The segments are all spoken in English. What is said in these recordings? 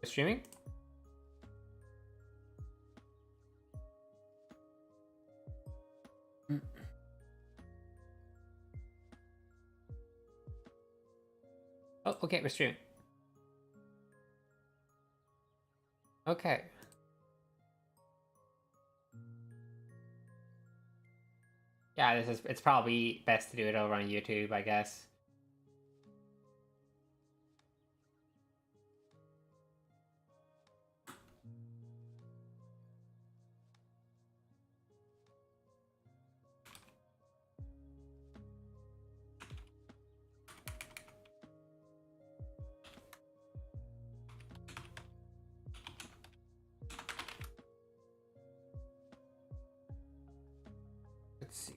Streaming? Oh, okay, we're streaming. Okay. Yeah, it's probably best to do it over on YouTube, I guess. Let's see.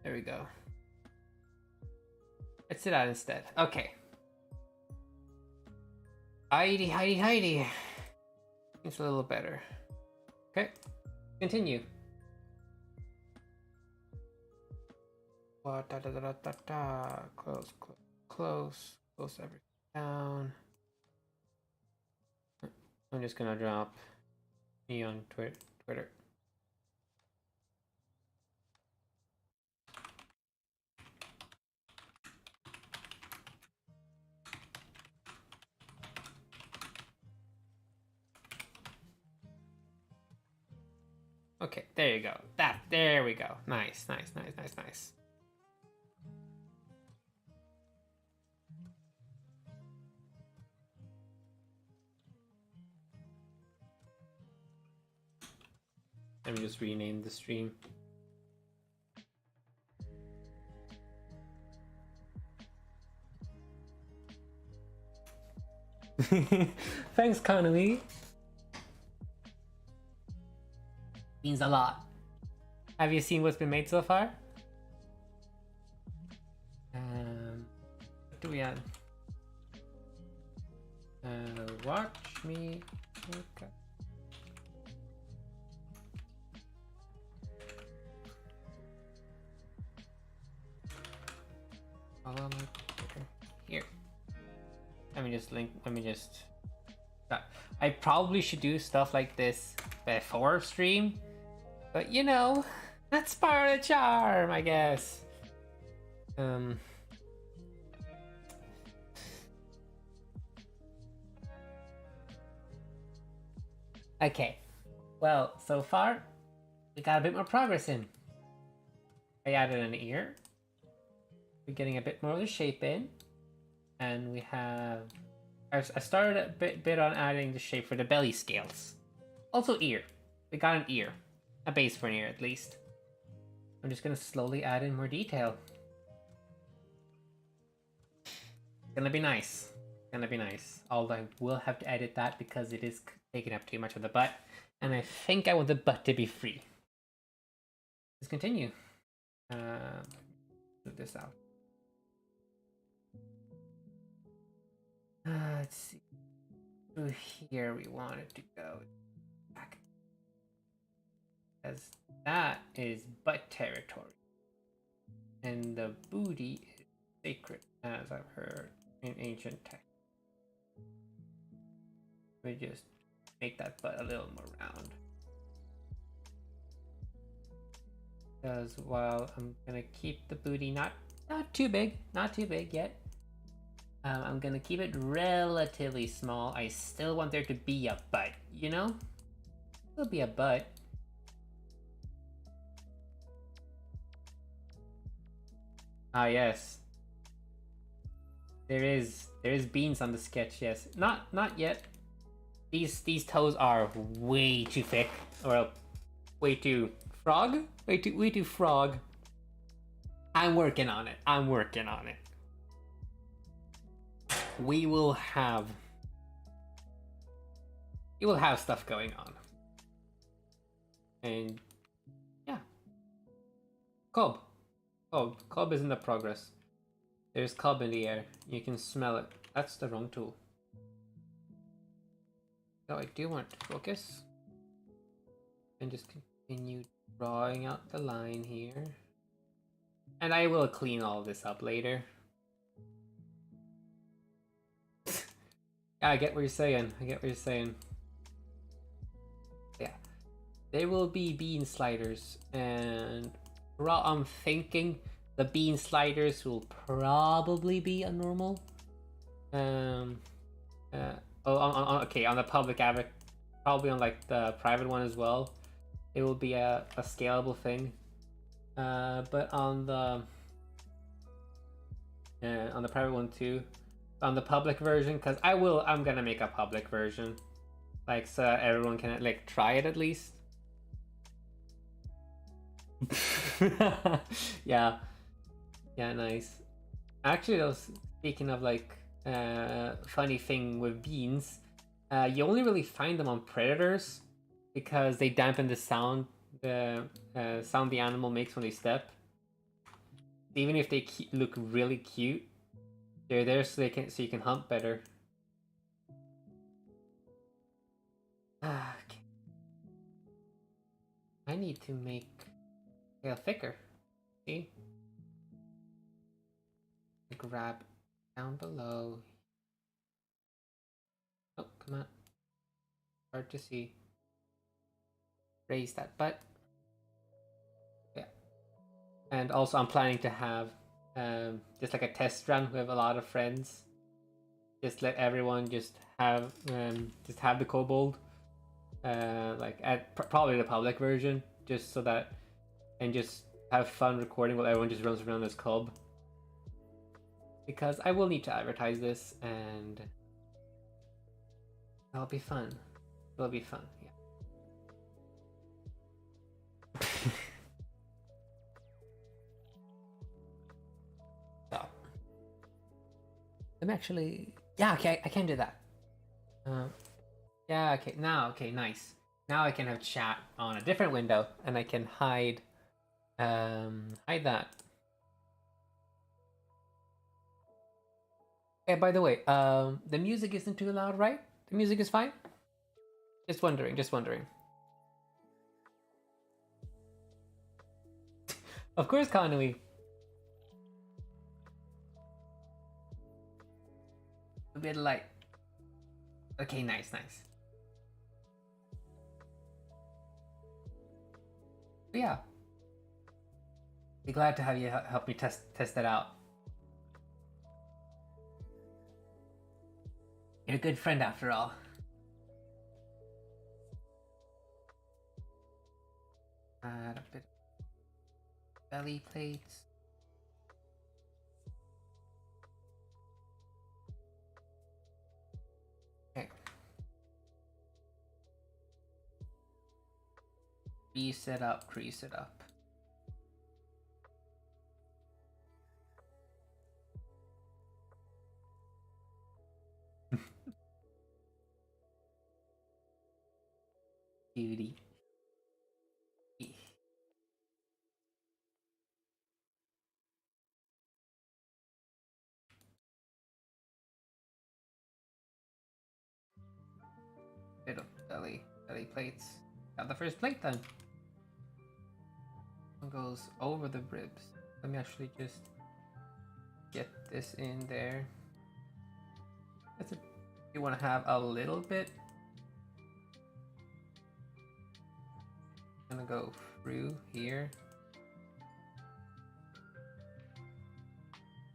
There we go. Let's do that instead. Okay. Heidi. It's a little better. Okay. Continue. Close everything down. I'm just gonna drop me on Twitter. Okay, there you go. There we go. Nice. Let me just rename the stream. Thanks, Connolly. Means a lot. Have you seen what's been made so far? What do we have? Watch me. Okay. Here. Let me just. I probably should do stuff like this before stream, but you know, that's part of the charm, I guess. Okay. Well, so far, we got a bit more progress in. I added an ear. We're getting a bit more of the shape in. And we have... I started a bit on adding the shape for the belly scales. Also ear. We got an ear. A base for an ear, at least. I'm just gonna slowly add in more detail. Gonna be nice. Although I will have to edit that because it is taking up too much of the butt. And I think I want the butt to be free. Let's continue. Move this out. Let's see. Through here we want it to go back. Because that is butt territory. And the booty is sacred, as I've heard in ancient text. We just make that butt a little more round. Because while I'm gonna keep the booty not too big yet. I'm gonna keep it relatively small. I still want there to be a butt, you know? There'll be a butt. Ah, yes. There is beans on the sketch, yes. Not yet. These toes are way too thick, or way too frog? Way too frog. I'm working on it. We will have stuff going on. And yeah. Cob is in the progress. There's cob in the air. You can smell it. that's the wrong tool. So I do want to focus. And just continue drawing out the line here. And I will clean all this up later. Yeah, I get what you're saying. I get what you're saying. Yeah. There will be bean sliders, and I'm thinking the bean sliders will probably be a normal. Okay, on the public advert, probably on like the private one as well. It will be a scalable thing. But on the private one too, on the public version, because I'm gonna make a public version, like so everyone can like try it at least. Yeah, nice. Actually, I was speaking of like funny thing with beans. You only really find them on predators because they dampen the sound the animal makes when they step. Even if they look really cute, they're there so you can hunt better. Okay. I need to make tail thicker. See? Grab down below. Oh, come on. Hard to see. Raise that butt. Yeah. And also I'm planning to have just like a test run with a lot of friends. Just let everyone just have the kobold. Like at probably the public version, just so that, and just have fun recording while everyone just runs around this cub. Because I will need to advertise this, and that'll be fun. It'll be fun, yeah. So, I'm actually, yeah, okay, I can do that. Yeah, okay, nice. Now I can have chat on a different window, and I can hide that. Hey, by the way, the music isn't too loud, right? The music is fine? Just wondering. Of course, Kanui. A bit light. Okay, nice. But yeah. Be glad to have you help me test that out. You're a good friend after all. Add a bit of belly plates. Okay. Crease it up. Beauty. Bit of belly plates. Got the first plate done. One goes over the ribs. Let me actually just get this in there. That's it. You want to have a little bit. I'm gonna go through here.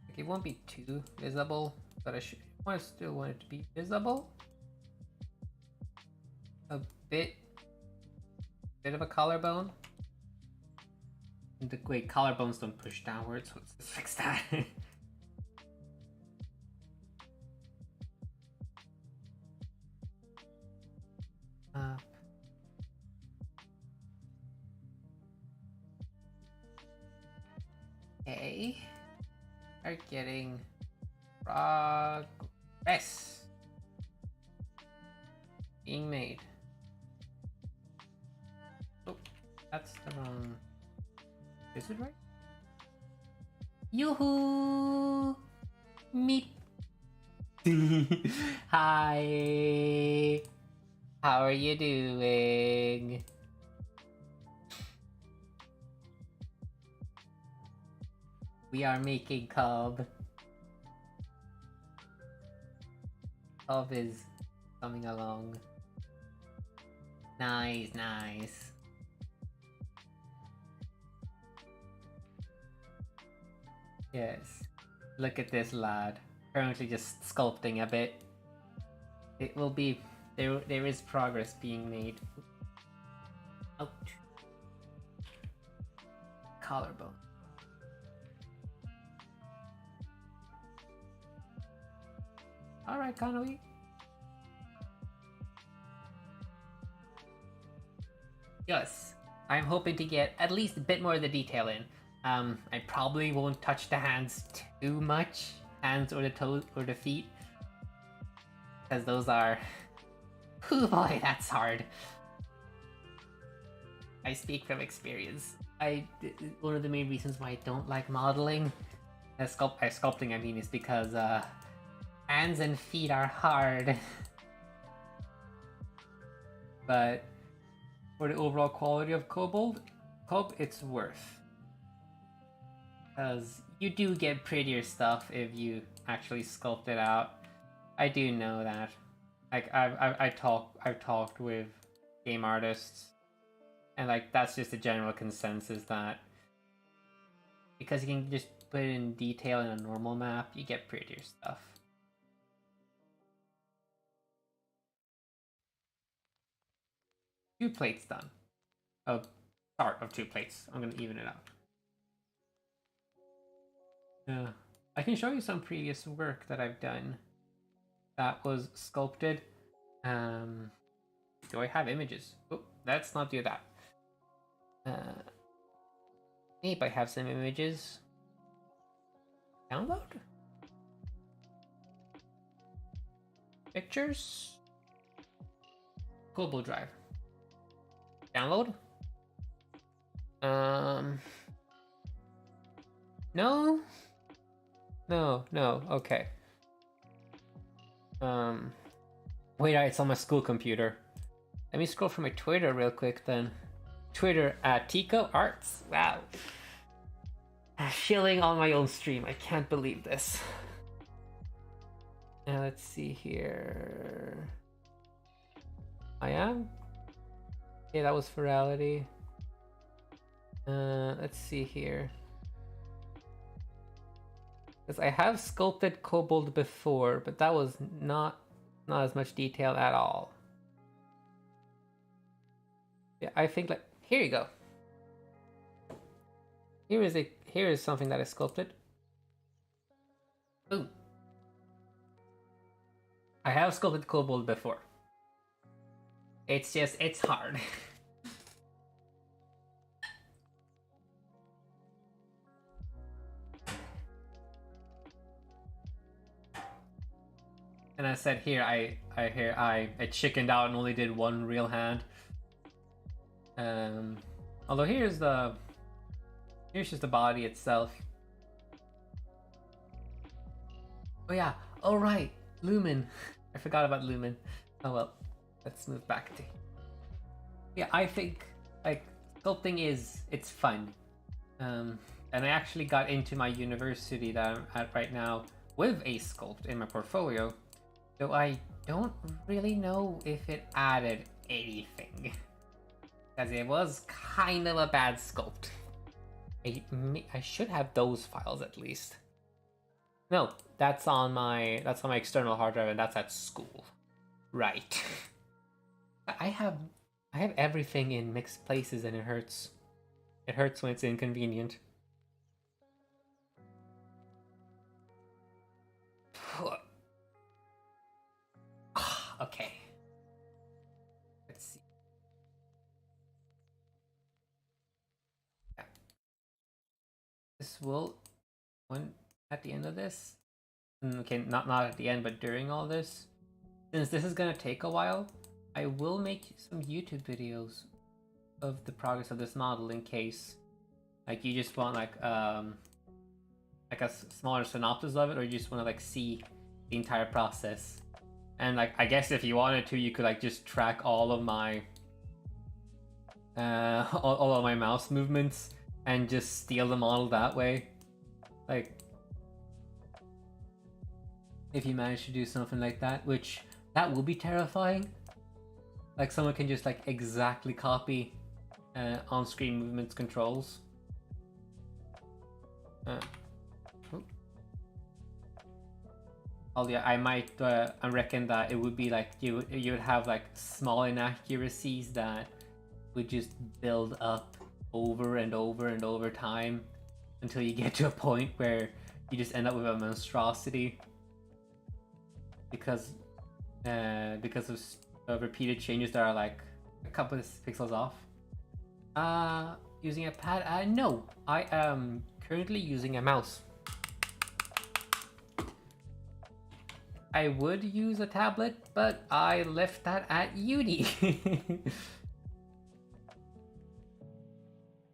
Like, it won't be too visible, but I still want it to be visible. A bit of a collarbone. And wait, collarbones don't push downwards, so let's fix that. Okay. Are getting progress being made. Oh, that's the wrong. Is it right? Yoo-hoo! Meat. Hi. How are you doing? We are making Cub. Cub is coming along. Nice, nice. Yes. Look at this lad. Currently just sculpting a bit. It will be... There is progress being made. Ouch. Collarbone. Alright, Connolly. Yes. I'm hoping to get at least a bit more of the detail in. I probably won't touch the hands too much. Hands or the toes or the feet. Because those are... Oh boy, that's hard. I speak from experience. One of the main reasons why I don't like modeling, sculpting I mean, is because hands and feet are hard. But for the overall quality of Cub, it's worth. Because you do get prettier stuff if you actually sculpt it out. I do know that. Like I've talked with game artists, and like that's just a general consensus that because you can just put it in detail in a normal map, you get prettier stuff. Two plates done. A start of 2 plates. I'm gonna even it out. Yeah, I can show you some previous work that I've done that was sculpted. Do I have images? Oh, let's not do that. Maybe I have some images. Download? Pictures? Kobold drive. Download? No? No, okay. Wait, it's on my school computer. Let me scroll through my Twitter real quick then. Twitter at Tico Arts. Wow. Shilling on my own stream. I can't believe this. Now let's see here. I am? Yeah, that was virality. Let's see here. Because I have sculpted kobold before, but that was not as much detail at all. Yeah, I think like here you go. Here is something that I sculpted. Ooh. I have sculpted kobold before. It's hard. And I said here, I chickened out and only did one real hand. Although here's just the body itself. Oh yeah, oh right, Lumen. I forgot about Lumen. Oh well, let's move back to. Yeah, I think like sculpting it's fun. And I actually got into my university that I'm at right now with a sculpt in my portfolio. Though I don't really know if it added anything. Because it was kind of a bad sculpt. I should have those files at least. No, that's on my external hard drive and that's at school. Right. I have everything in mixed places and it hurts. It hurts when it's inconvenient. Okay. Let's see. Yeah. This will at the end of this. Okay, not at the end, but during all this. Since this is gonna take a while, I will make some YouTube videos of the progress of this model in case like you just want like a smaller synopsis of it, or you just want to like see the entire process. And like, I guess if you wanted to, you could like just track all of my all of my mouse movements and just steal the model that way. Like, if you manage to do something like that, which that will be terrifying. Like someone can just like exactly copy on-screen movements controls. Oh yeah, I might. I reckon that it would be like you would have like small inaccuracies that would just build up over and over and over time until you get to a point where you just end up with a monstrosity because of repeated changes that are like a couple of pixels off. Using a pad? No, I am currently using a mouse. I would use a tablet, but I left that at uni.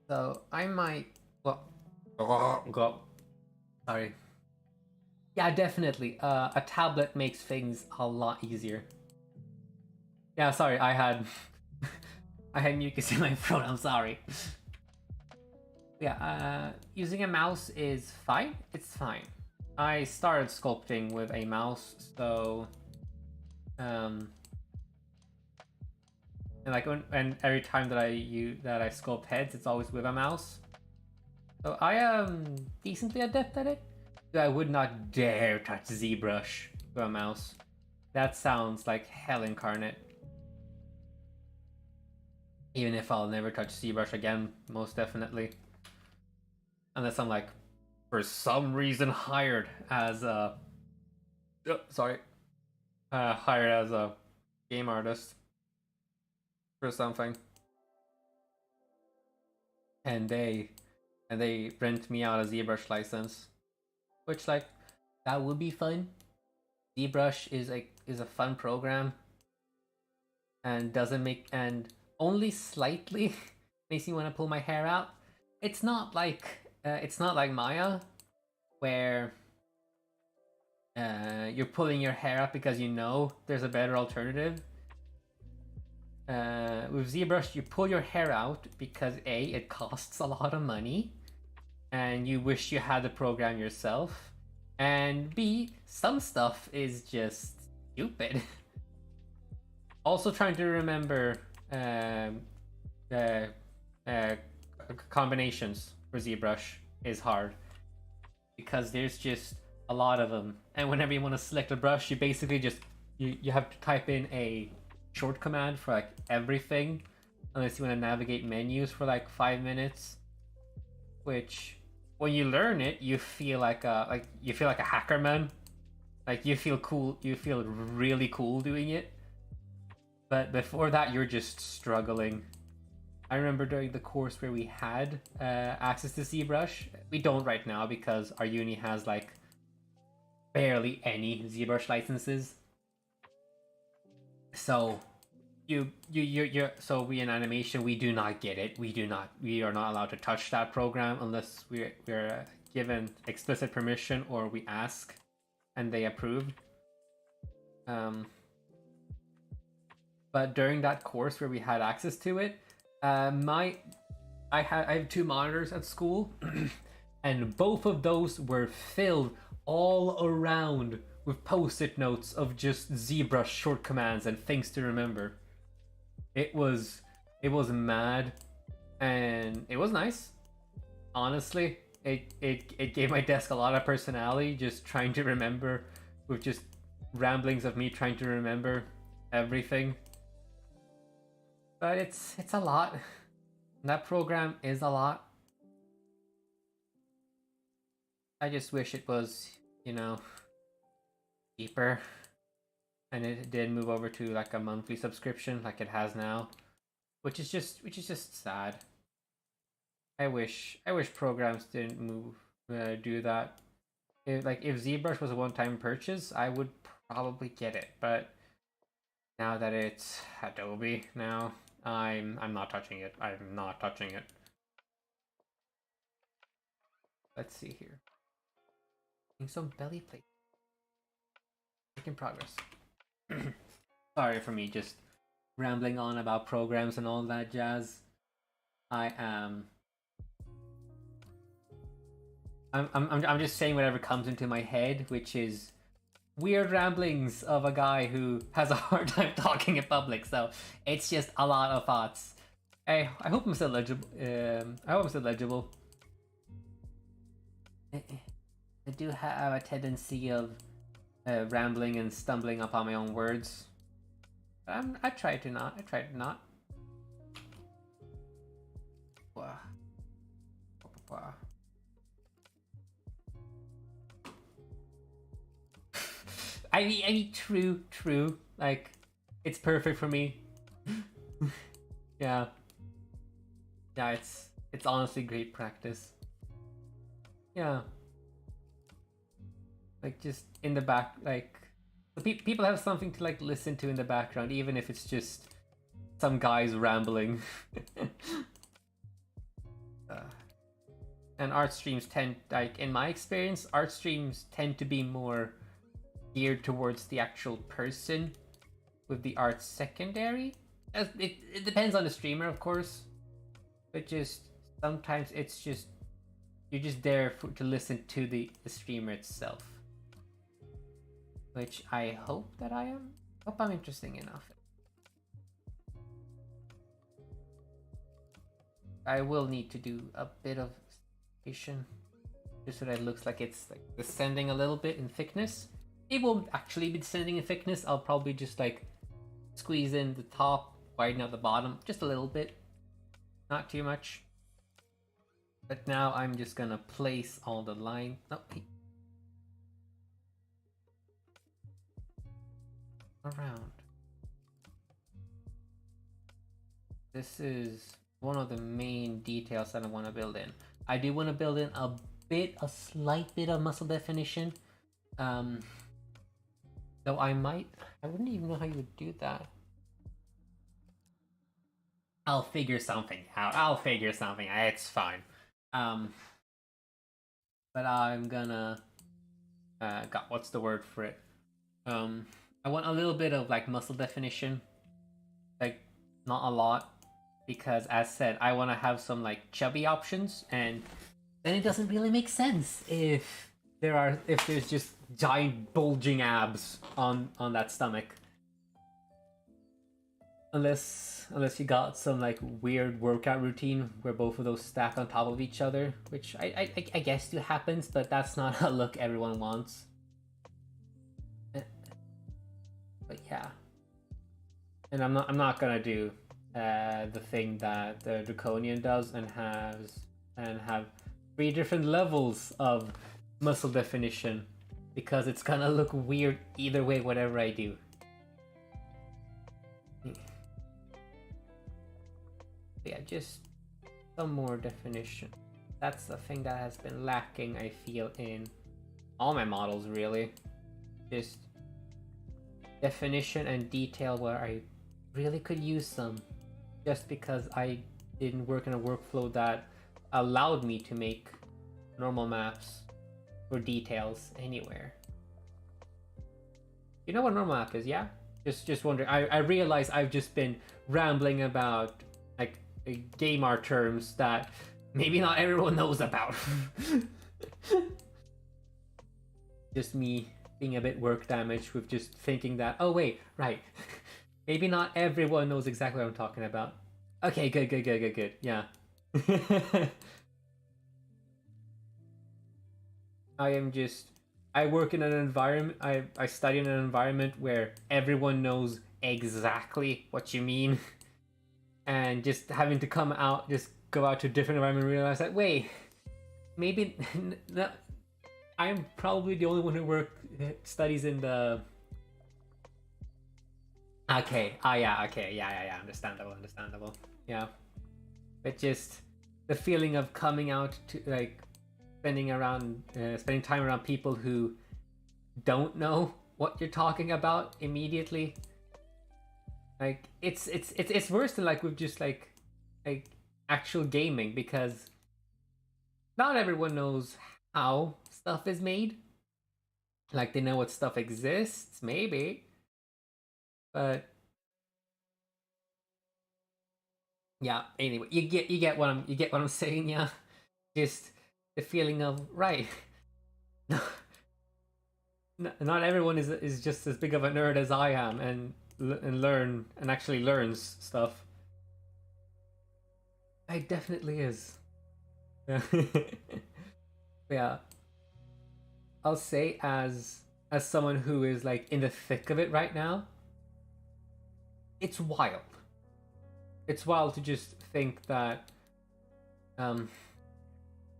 So I might. Well, go. Sorry. Yeah, definitely. A tablet makes things a lot easier. Yeah, sorry. I had I had mucus in my throat. I'm sorry. Yeah. Using a mouse is fine. It's fine. I started sculpting with a mouse, so and like and every time that I sculpt heads, it's always with a mouse. So I am decently adept at it. I would not dare touch ZBrush with a mouse. That sounds like hell incarnate. Even if I'll never touch ZBrush again, most definitely. Unless I'm like, for some reason, hired as a hired as a game artist for something, and they rent me out a ZBrush license, which like that would be fun. ZBrush is a fun program, and doesn't make and only slightly makes me want to pull my hair out. It's not like Maya, where you're pulling your hair out because you know there's a better alternative. With ZBrush, you pull your hair out because A, it costs a lot of money, and you wish you had the program yourself, and B, some stuff is just stupid. Also, trying to remember combinations for ZBrush is hard because there's just a lot of them, and whenever you want to select a brush, you basically just you have to type in a short command for like everything, unless you want to navigate menus for like 5 minutes. Which, when you learn it, you feel like a hacker man. Like you feel cool. You feel really cool doing it. But before that, you're just struggling. I remember during the course where we had access to ZBrush. We don't right now because our uni has like barely any ZBrush licenses. So so we in animation, we do not get it. We are not allowed to touch that program unless we're given explicit permission or we ask and they approve. But during that course where we had access to it, I have 2 monitors at school, and both of those were filled all around with post-it notes of just ZBrush short commands and things to remember. It was mad, and it was nice. Honestly, it gave my desk a lot of personality, just trying to remember, with just ramblings of me trying to remember everything. But it's a lot. That program is a lot. I just wish it was, cheaper, and it did move over to like a monthly subscription like it has now, which is just sad. I wish programs didn't do that. If ZBrush was a one-time purchase, I would probably get it, but now that it's Adobe now, I'm not touching it. I'm not touching it. Let's see here. Some belly plate. Making progress. Sorry for me just rambling on about programs and all that jazz. I am. I'm just saying whatever comes into my head, which is weird ramblings of a guy who has a hard time talking in public. So it's just a lot of thoughts. I hope I'm still legible. I hope I'm still legible. I do have a tendency of rambling and stumbling upon my own words. I try to not. I try to not. I mean, true. Like, it's perfect for me. Yeah. Yeah, it's honestly great practice. Yeah. Like, just in the back, like, people have something to, like, listen to in the background, even if it's just some guys rambling. And art streams tend, like, in my experience, art streams tend to be more geared towards the actual person, with the art secondary. It depends on the streamer, of course, but just sometimes it's just you're just there to listen to the streamer itself, which I hope that I am. Hope I'm interesting enough. I will need to do a bit of station just so that it looks like it's like descending a little bit in thickness. It won't actually be descending in thickness. I'll probably just like squeeze in the top, widen out the bottom just a little bit, not too much. But now I'm just gonna place all the line around. This is one of the main details that I want to build in. I do want to build in a slight bit of muscle definition. Though I wouldn't even know how you would do that. I'll figure something out. It's fine. But I'm gonna, what's the word for it? I want a little bit of like muscle definition, like not a lot, because as said, I want to have some like chubby options, and then it doesn't really make sense if there's just giant bulging abs on that stomach. Unless you got some like weird workout routine where both of those stack on top of each other, which I guess it happens, but that's not a look everyone wants. But yeah, and I'm not gonna do the thing that the Draconian does and have 3 different levels of muscle definition, because it's gonna look weird either way whatever I do. Yeah, just some more definition. That's the thing that has been lacking, I feel, in all my models, really. Just definition and detail where I really could use some, just because I didn't work in a workflow that allowed me to make normal maps for details anywhere. You know what normal map is, yeah? Just wondering. I realize I've just been rambling about like game art terms that maybe not everyone knows about. Just me being a bit work damaged with just thinking that, oh wait, right. Maybe not everyone knows exactly what I'm talking about. Okay, good. Yeah. I work in an environment, I study in an environment where everyone knows exactly what you mean. And just having to go out to a different environment and realize that, wait, maybe I'm probably the only one who studies in the... Okay, understandable. Yeah. But just the feeling of coming out to, like, spending time around people who don't know what you're talking about immediately. Like, it's worse than like with just like actual gaming, because not everyone knows how stuff is made. Like they know what stuff exists, maybe, but yeah. Anyway, you get what I'm saying, yeah. Just the feeling of right. Not everyone is just as big of a nerd as I am, and learn and actually learns stuff. It definitely is. Yeah. Yeah. I'll say as someone who is like in the thick of it right now, it's wild. It's wild to just think that um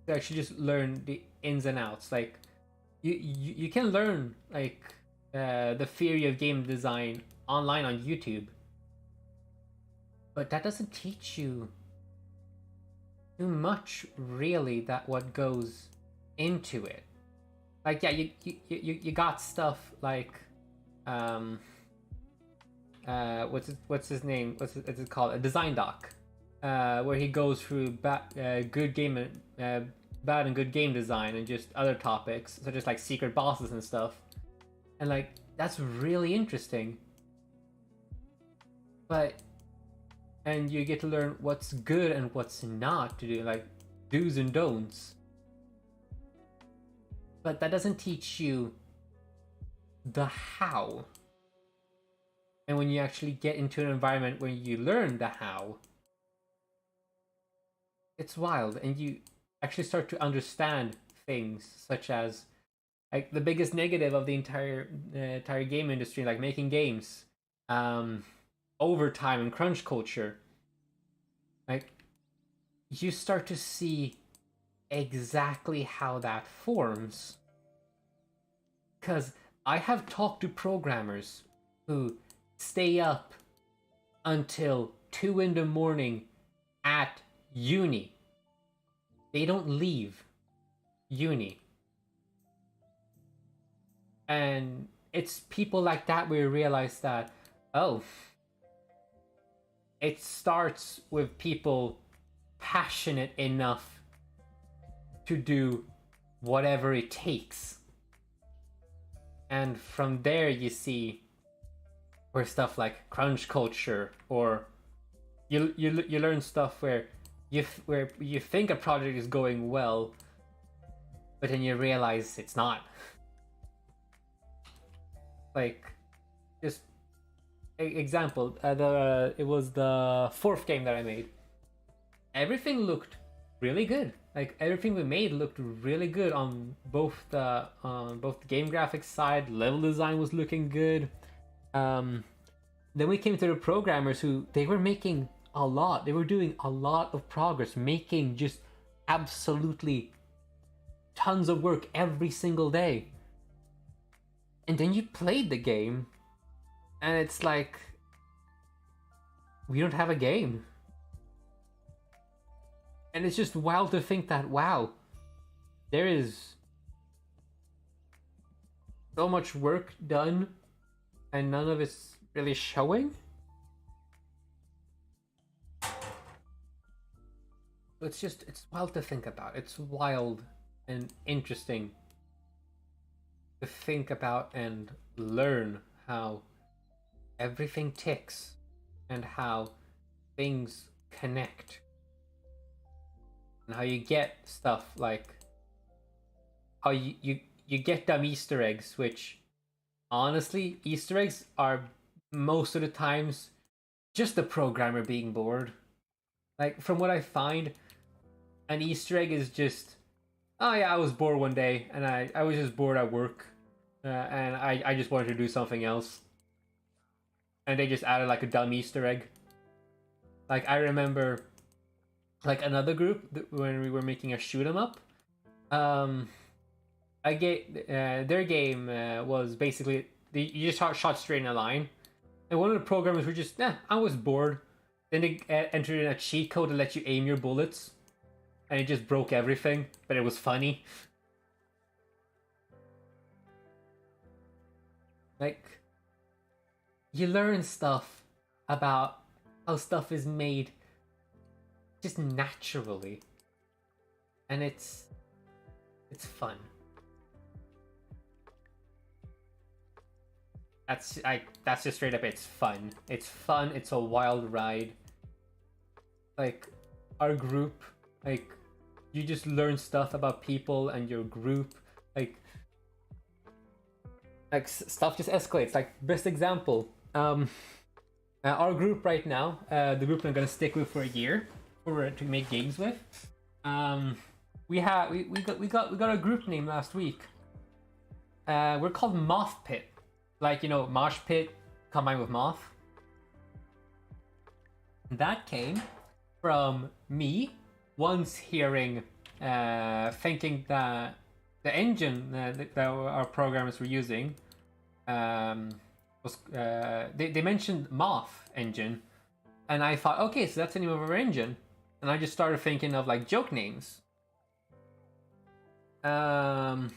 to actually just learn the ins and outs. Like you can learn like the theory of game design online on YouTube, but that doesn't teach you too much really that what goes into it. Like yeah, you got stuff like um what's his name? What's it called? A design doc, where he goes through good game bad and good game design and just other topics such as like secret bosses and stuff, and like that's really interesting. But and you get to learn what's good and what's not to do, like do's and don'ts. But that doesn't teach you the how. And when you actually get into an environment where you learn the how, it's wild, and you actually start to understand things such as like the biggest negative of the entire game industry, like making games, um, overtime and crunch culture. Like you start to see exactly how that forms. Because I have talked to programmers who stay up until 2 in the morning at uni. They don't leave uni. And it's people like that where you realize that, oh, it starts with people passionate enough to do whatever it takes. And from there you see where stuff like crunch culture, or you learn stuff where you think a project is going well, but then you realize it's not. Like, just example, it was the fourth game that I made. Everything looked really good. Like everything we made looked really good on both the game graphics side. Level design was looking good. Then we came to the programmers who they were making a lot. They were doing a lot of progress, making just absolutely tons of work every single day. And then you played the game, and it's like, we don't have a game. And it's just wild to think that, wow, there is so much work done, and none of it's really showing. It's wild to think about. It's wild and interesting to think about and learn how everything ticks and how things connect, and how you get stuff like how you get them Easter eggs, which honestly, Easter eggs are most of the times just the programmer being bored. Like from what I find, an Easter egg is just, oh yeah, I was bored one day and I was just bored at work, and I just wanted to do something else, and they just added like a dumb Easter egg. Like I remember, like another group when we were making a shoot 'em up. Um, I get their game was basically you just shot straight in a line, and one of the programmers were just, I was bored. Then they entered in a cheat code to let you aim your bullets, and it just broke everything, but it was funny. Like, you learn stuff about how stuff is made just naturally, and it's fun. That's just straight up. It's fun. It's fun. It's a wild ride. Like our group, like you just learn stuff about people and your group. Like stuff just escalates. Like best example, our group right now, the group I'm gonna stick with for a year, to make games with. We got a group name last week. We're called Moth Pit, like Mosh Pit combined with moth. That came from me once hearing, thinking that the engine that our programmers were using was they mentioned moth engine, and I thought, okay, so that's the name of our engine, and I just started thinking of like joke names. And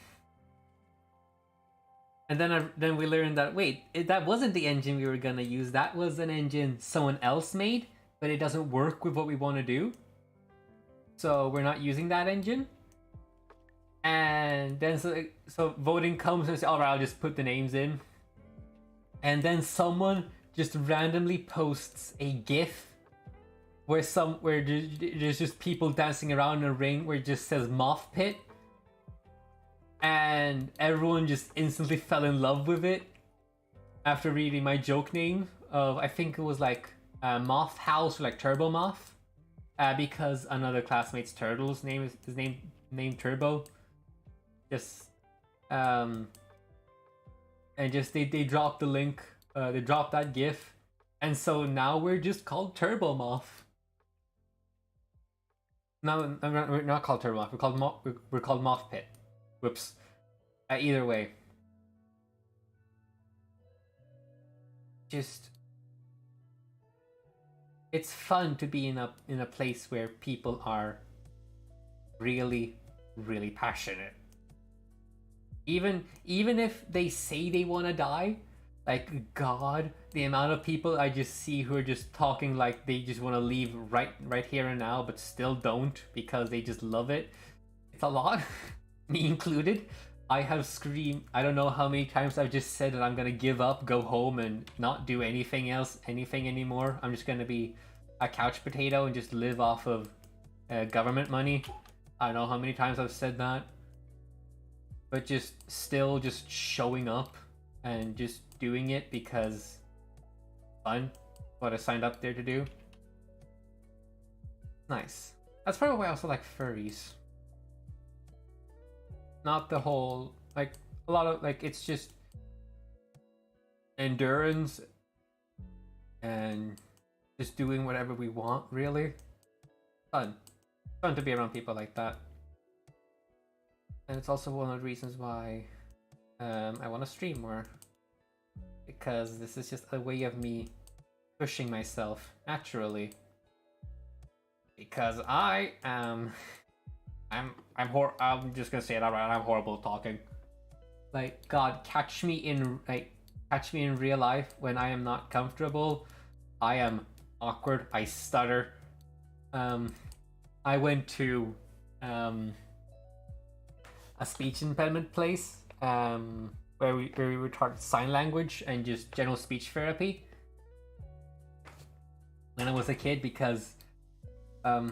then we learned that wait, that wasn't the engine we were gonna use. That was an engine someone else made, but it doesn't work with what we want to do. So we're not using that engine. And then so voting comes and says, all right, I'll just put the names in. And then someone just randomly posts a GIF where there's just people dancing around in a ring where it just says Moth Pit. And everyone just instantly fell in love with it after reading my joke name of, I think it was like Moth House or like Turbo Moth, because another classmate's turtle's name is named Turbo. Just and just they dropped the link, they dropped that GIF, and so now we're just called Turbo Moth. No, we're not called Turbo Moth. We're called Moth Pit. Whoops. Either way, just it's fun to be in a place where people are really, really passionate. Even if they say they want to die, like God, the amount of people I just see who are just talking like they just want to leave right here and now, but still don't because they just love it. It's a lot. Me included. I have screamed, I don't know how many times I've just said that I'm gonna give up, go home, and not do anything anymore. I'm just gonna be a couch potato and just live off of government money. I don't know how many times I've said that. But just still just showing up and just doing it because fun, what I signed up there to do. Nice. That's probably why I also like furries. Not the whole, like, a lot of, like, it's just endurance and just doing whatever we want, really. Fun to be around people like that. And it's also one of the reasons why I want to stream more, because this is just a way of me pushing myself naturally, because I'm just gonna say it outright. I'm horrible at talking. Like, God, catch me in real life when I am not comfortable. I am awkward. I stutter. I went to a speech impediment place where we were taught sign language and just general speech therapy when I was a kid, because I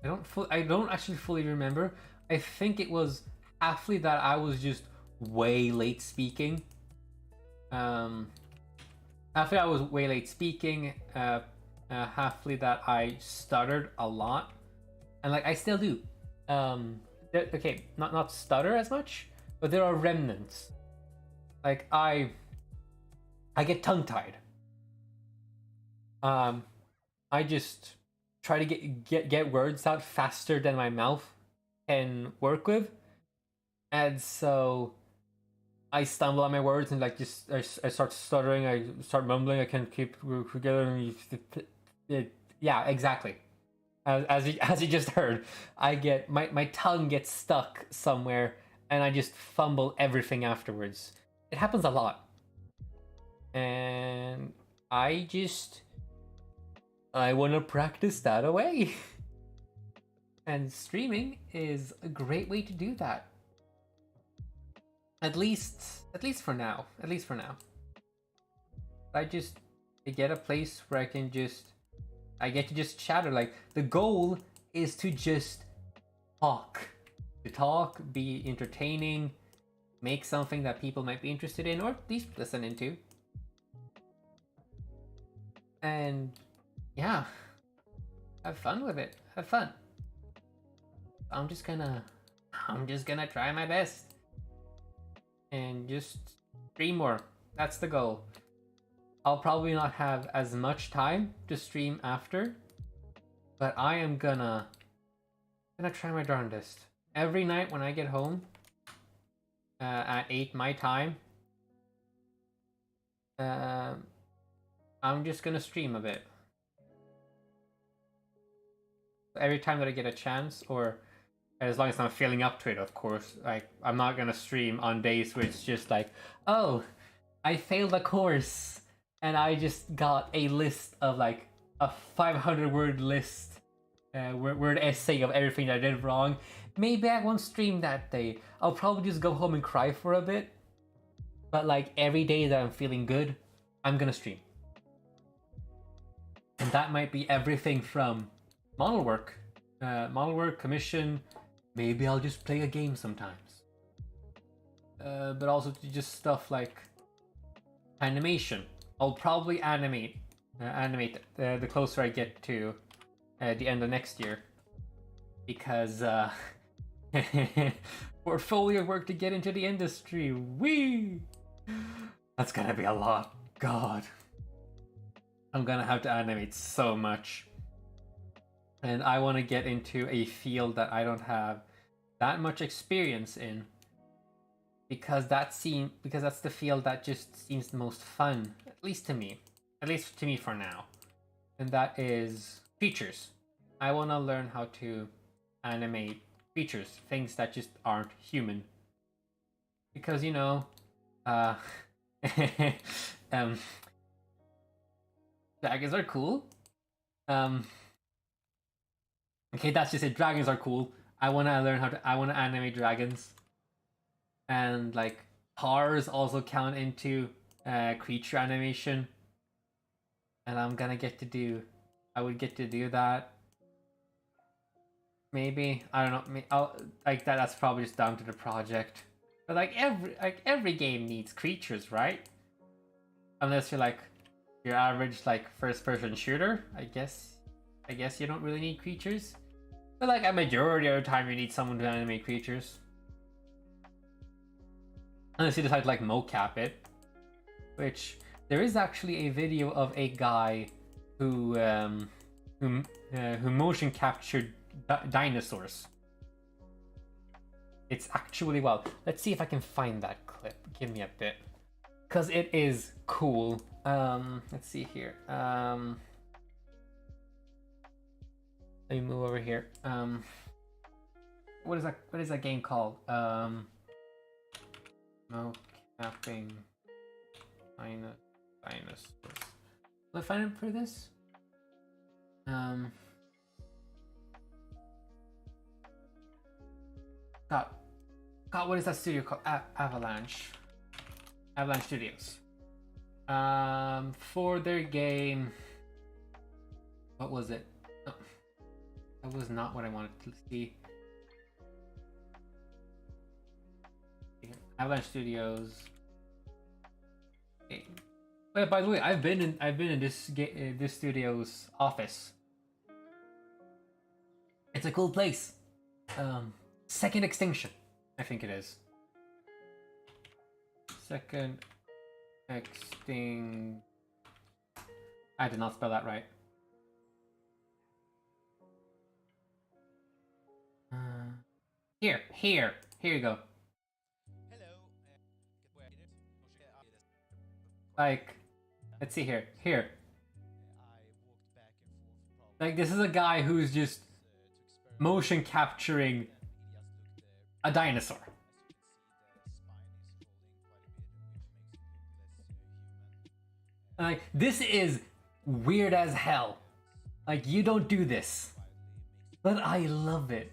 don't actually fully remember. I think it was halfly that I was just way late speaking. Halfly I was way late speaking. Halfly that I stuttered a lot, and like I still do. Okay, not stutter as much, but there are remnants. Like I get tongue-tied. I just try to get words out faster than my mouth can work with, and so I stumble on my words and like just I start stuttering. I start mumbling. I can't keep together. And yeah, exactly. As you just heard, I get my tongue gets stuck somewhere, and I just fumble everything afterwards. It happens a lot, and I want to practice that away. And streaming is a great way to do that. At least for now. At least for now. I get a place where I get to just chatter. Like, the goal is to just talk. To talk, be entertaining, make something that people might be interested in or at least listen into. And yeah, have fun with it. Have fun. I'm just gonna try my best and just stream more. That's the goal. I'll probably not have as much time to stream after, but I am gonna try my darndest. Every night when I get home at 8 my time, I'm just gonna stream a bit. Every time that I get a chance, or as long as I'm feeling up to it, of course. Like, I'm not gonna stream on days where it's just like, oh, I failed a course and I just got a list of like a 500-word list, word essay of everything I did wrong. Maybe I won't stream that day. I'll probably just go home and cry for a bit. But like, every day that I'm feeling good, I'm gonna stream. And that might be everything from model work, commission. Maybe I'll just play a game sometimes. But also just stuff like animation. I'll probably animate the closer I get to the end of next year, because portfolio work to get into the industry. Whee! That's gonna be a lot. God, I'm gonna have to animate so much, and I want to get into a field that I don't have that much experience in, because that's the field that just seems the most fun, at least to me for now, and that is creatures. I want to learn how to animate creatures, things that just aren't human, because dragons are cool. Okay, that's just it. Dragons are cool. I want to animate dragons. And like, cars also count into creature animation. And I would get to do that. Maybe, I don't know. That's probably just down to the project. But like every game needs creatures, right? Unless you're like your average like first-person shooter, I guess you don't really need creatures. But like a majority of the time, you need someone to animate creatures. Unless you decide to like mocap it, which there is actually a video of a guy who motion captured dinosaurs. It's actually wild. Let's see if I can find that clip. Give me a bit, because it is cool. Let's see here. Let me move over here. What is that game called? Mocapping dinosaurs. Will I find it for this? God, what is that studio called? Avalanche Studios. For their game, what was it? Oh, that was not what I wanted to see. Avalanche Studios. Okay. But by the way, I've been in this studio's office. It's a cool place. Second Extinction, I think it is. Second Extinction. I did not spell that right. Here you go. Like, let's see here. Like, this is a guy who's just motion capturing a dinosaur. Like, this is weird as hell. Like, you don't do this. But I love it.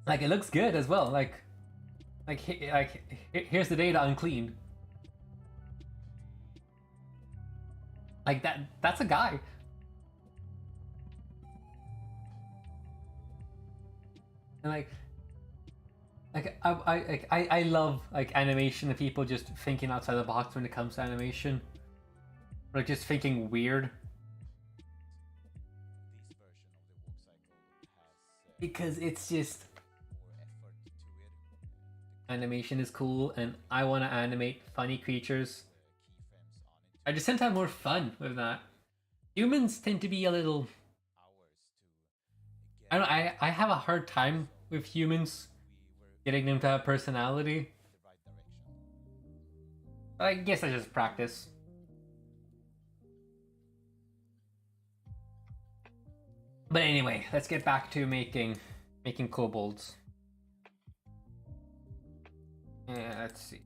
Like, it looks good as well. Like, Here's the data uncleaned. Like that's a guy. And I love like animation and people just thinking outside the box when it comes to animation. Like just thinking weird. Because it's just animation is cool and I want to animate funny creatures. I just tend to have more fun with that. Humans tend to be a little I don't I have a hard time with humans getting them to have personality. I guess I just practice. But anyway, let's get back to making kobolds. Yeah, let's see.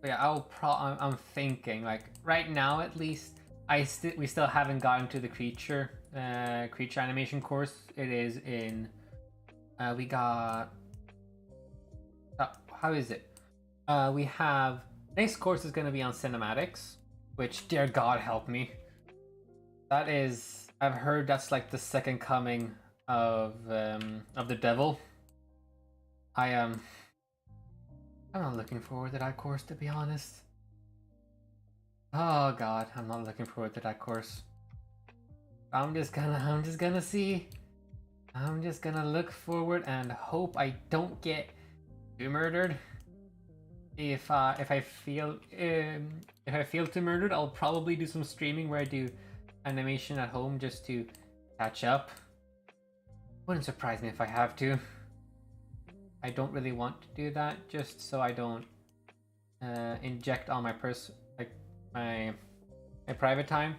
Yeah, I'm thinking like right now at least. We still haven't gotten to the creature animation course. It is in. We got. How is it? We have next course is going to be on cinematics, which dear God help me. That is, I've heard that's like the second coming of the devil. I'm not looking forward to that course, to be honest. Oh God, I'm not looking forward to that course. I'm just gonna see. I'm just gonna look forward and hope I don't get murdered. If I feel too murdered, I'll probably do some streaming where I do animation at home just to catch up. Wouldn't surprise me if I have to. I don't really want to do that, just so I don't inject all my my private time.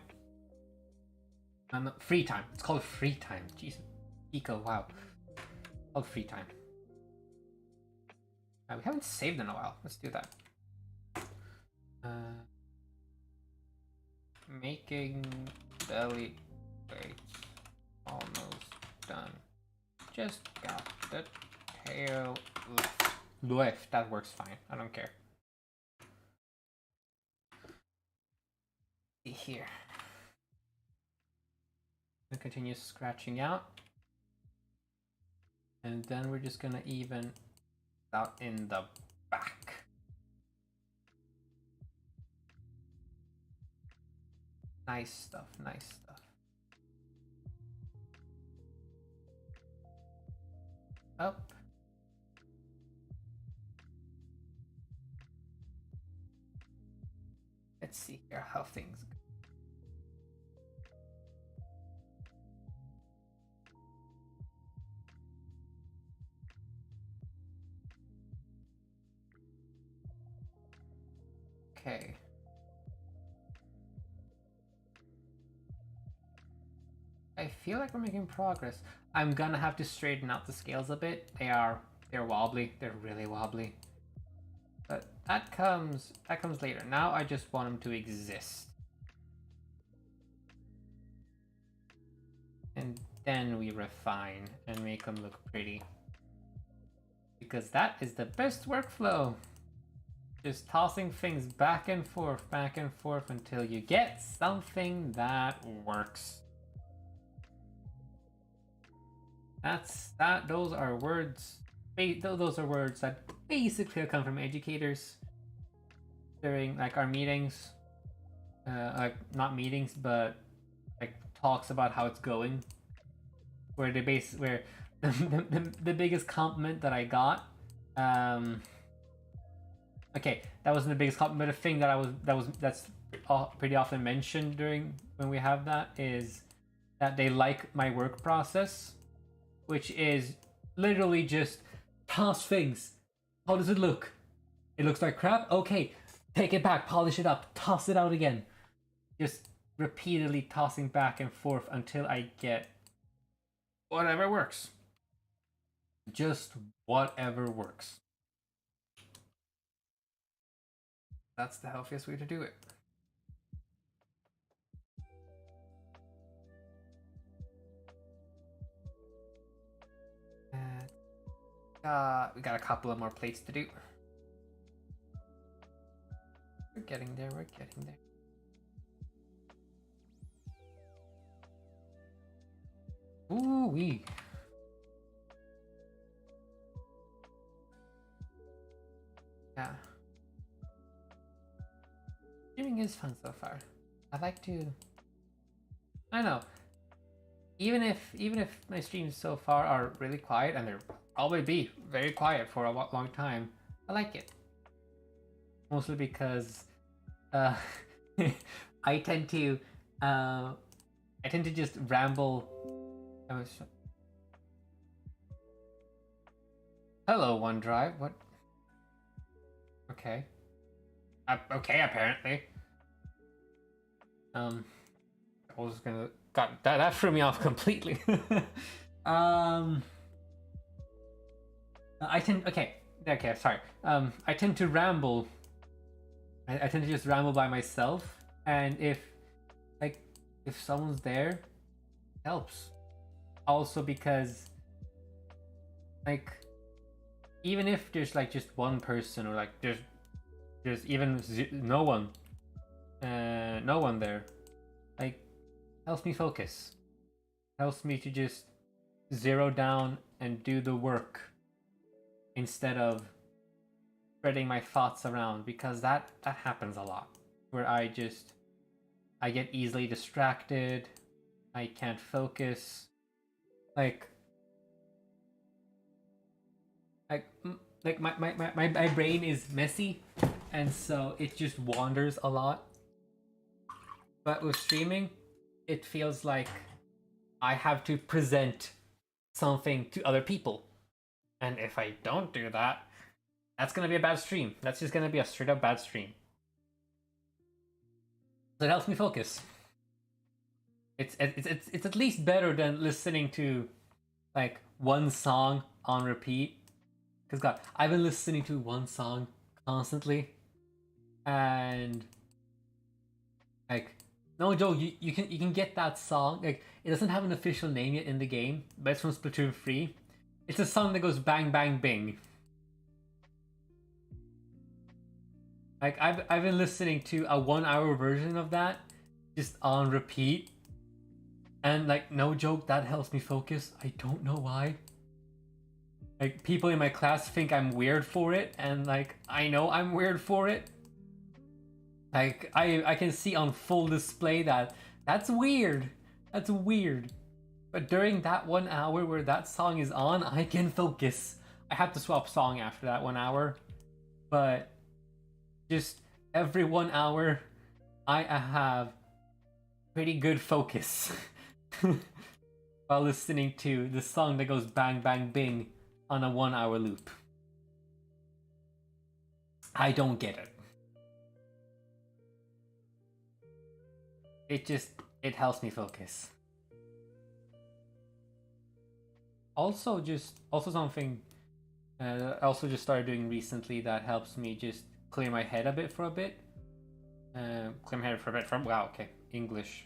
Free time. It's called free time. Jesus, Eco. Wow. It's called free time. We haven't saved in a while. Let's do that. Making belly plates almost done. Just got the tail left. Left. That works fine. I don't care. See here. I'm gonna continue scratching out, and then we're just gonna even out in the back. Nice stuff, nice stuff. Up. Let's see here how things go. Okay. I feel like we're making progress. I'm gonna have to straighten out the scales a bit. They're wobbly. They're really wobbly. But that comes later. Now I just want them to exist. And then we refine and make them look pretty. Because that is the best workflow. Just tossing things back and forth until you get something that works. Those are words that basically come from educators during like our meetings. Like not meetings, but like talks about how it's going. Where the biggest compliment that I got. Okay, that wasn't the biggest compliment. But a thing that's pretty often mentioned during when we have that is that they like my work process, which is literally just toss things. How does it look? It looks like crap. Okay, take it back, polish it up, toss it out again. Just repeatedly tossing back and forth until I get whatever works. Just whatever works. That's the healthiest way to do it. We got a couple of more plates to do. We're getting there, we're getting there. Ooh wee. Yeah. Streaming is fun so far. I like to, I know. Even if my streams so far are really quiet, and they'll probably be very quiet for a long time, I like it. Mostly because I tend to just ramble. Hello, OneDrive. What? Okay. Okay, apparently. I was gonna. God, that threw me off completely. I tend. Okay, sorry. I tend to ramble. I tend to just ramble by myself, and if someone's there, it helps. Also because, like, even if there's like just one person, or like there's even no one there, like, helps me focus, helps me to just zero down and do the work instead of spreading my thoughts around, because that happens a lot, where I get easily distracted, I can't focus, like my brain is messy, and so it just wanders a lot. But with streaming, it feels like I have to present something to other people, and if I don't do that, that's gonna be a bad stream. That's just gonna be a straight up bad stream. So it helps me focus. It's at least better than listening to like one song on repeat. Because God, I've been listening to one song constantly, and like, no joke, you can get that song. Like, it doesn't have an official name yet in the game, but it's from Splatoon 3. It's a song that goes bang bang bing. Like, I've been listening to a 1 hour version of that just on repeat, and like, no joke, that helps me focus. I don't know why. Like, people in my class think I'm weird for it, and like, I know I'm weird for it. Like, I can see on full display that that's weird. That's weird. But during that 1 hour where that song is on, I can focus. I have to swap song after that 1 hour, but just every 1 hour, I have pretty good focus while listening to the song that goes bang bang bing on a 1 hour loop. I don't get it. It helps me focus. Also something I also just started doing recently that helps me just clear my head a bit for a bit. Clear my head for a bit from, wow, okay, English,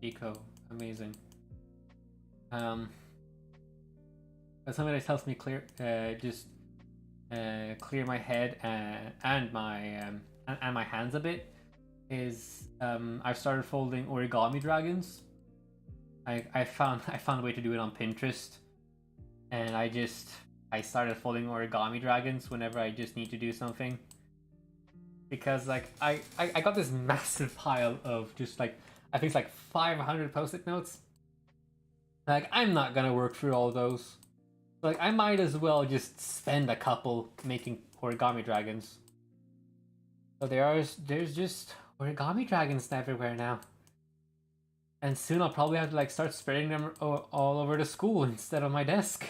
eco, amazing. But something that helps me clear my head and my hands a bit is I've started folding origami dragons. I found a way to do it on Pinterest, and I started folding origami dragons whenever I just need to do something, because like I got this massive pile of just like, I think it's like 500 post-it notes. Like, I'm not gonna work through all those. Like, I might as well just spend a couple making origami dragons. So there's just origami dragons everywhere now. And soon I'll probably have to like start spreading them all over the school instead of my desk.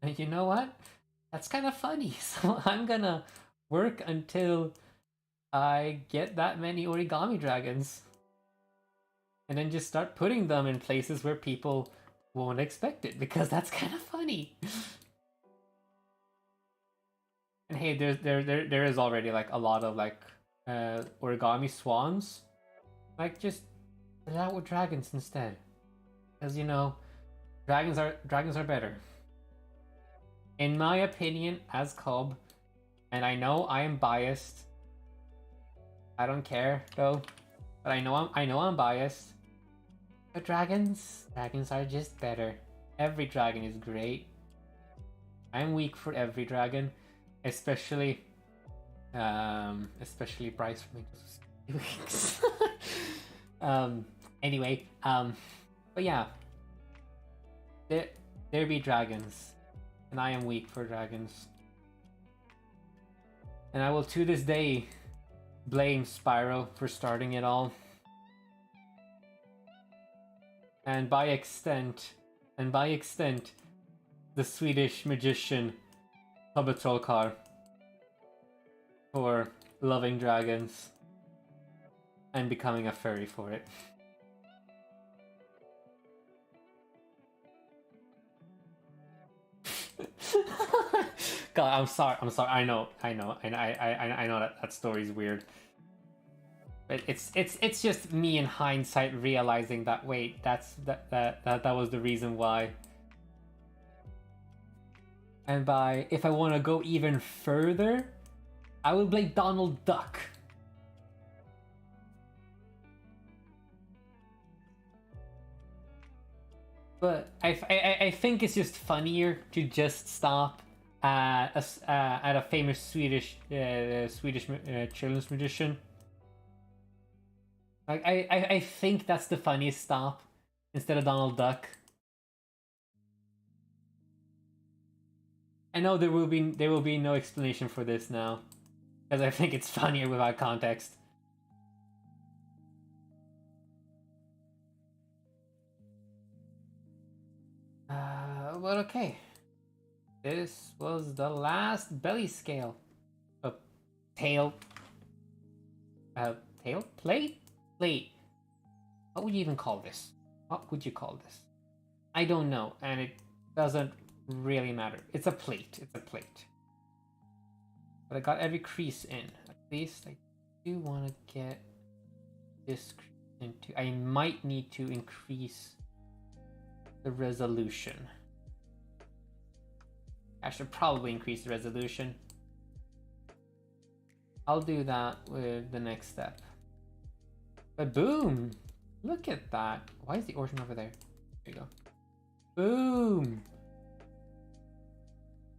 And you know what? That's kind of funny. So I'm gonna work until I get that many origami dragons. And then just start putting them in places where people won't expect it, because that's kind of funny. And hey, there is already like a lot of like origami swans. Like, just put it out with dragons instead, because you know, dragons are better. in my opinion, as Cobb, and I know I am biased. I don't care though, but I know I'm biased. But dragons are just better. Every dragon is great. I'm weak for every dragon, especially Bryce from Weeks. Anyway, but yeah, there be dragons, and I am weak for dragons, and I will to this day blame Spyro for starting it all, and by extent, the Swedish magician Hubba for loving dragons and becoming a furry for it. God, I'm sorry. I know that story's weird. But it's just me in hindsight realizing that wait, that was the reason why. And if I want to go even further, I will blame Donald Duck. But I think it's just funnier to just stop at a famous Swedish children's magician. Like I think that's the funniest stop instead of Donald Duck. I know there will be no explanation for this now, because I think it's funnier without context. Well, okay. This was the last belly scale. Tail. Tail plate. Plate. What would you even call this? What would you call this? I don't know, and it doesn't really matter. It's a plate. It's a plate. But I got every crease in. At least I do want to get this crease into. I might need to increase the resolution. I should probably increase the resolution. I'll do that with the next step. But boom! Look at that. Why is the origin over there? There you go. Boom!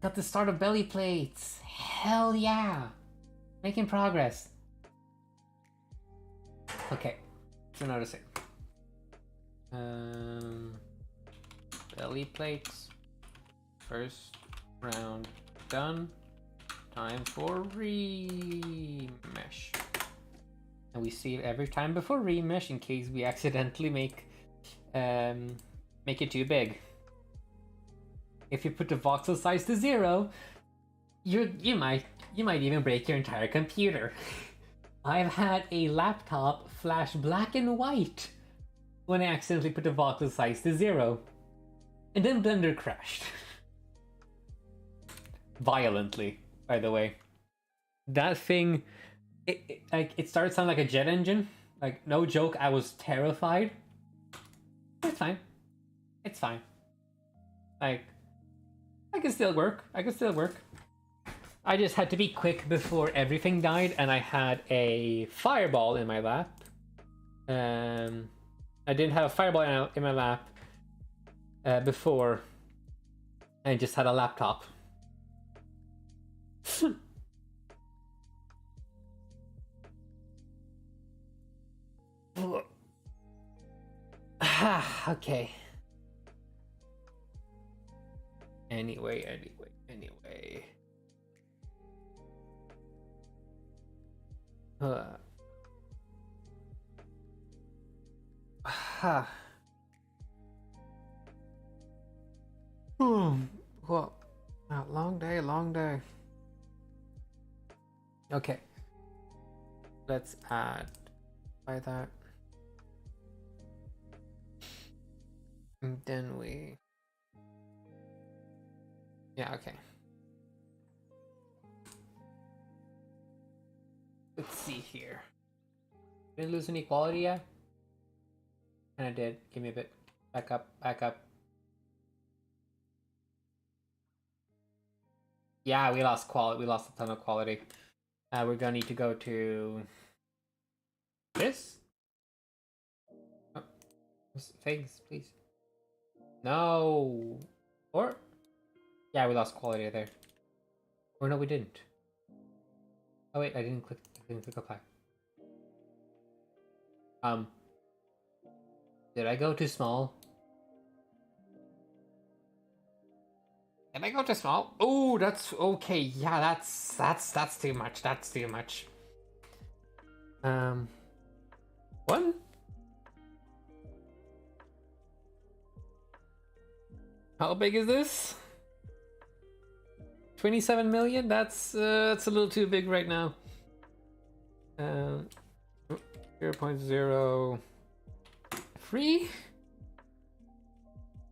Got the start of belly plates. Hell yeah! Making progress. Okay. So notice it. Belly plates. First round done. Time for remesh. And we see it every time before remesh in case we accidentally make it too big. If you put the voxel size to 0, you might even break your entire computer. I've had a laptop flash black and white when I accidentally put the voxel size to 0. And then Blender crashed. Violently, by the way. That thing, it started sounding like a jet engine. Like, no joke, I was terrified. It's fine. It's fine. Like, I can still work. I just had to be quick before everything died, and I had a fireball in my lap. I didn't have a fireball in my lap before. I just had a laptop. Okay. Anyway. Well, long day. Okay. Let's add by that. And then yeah, okay. Let's see here. Didn't lose any quality yet? And I did. Give me a bit. Back up. Yeah, we lost quality. We lost a ton of quality. We're gonna need to go to this. Oh, things, please. No. Or yeah, we lost quality there. Or no, we didn't. Oh wait, I didn't click. Apply. Did I go too small? Did I go too small? Oh, that's okay. Yeah, that's too much. That's too much. One. How big is this? 27 million? That's a little too big right now. 0.03.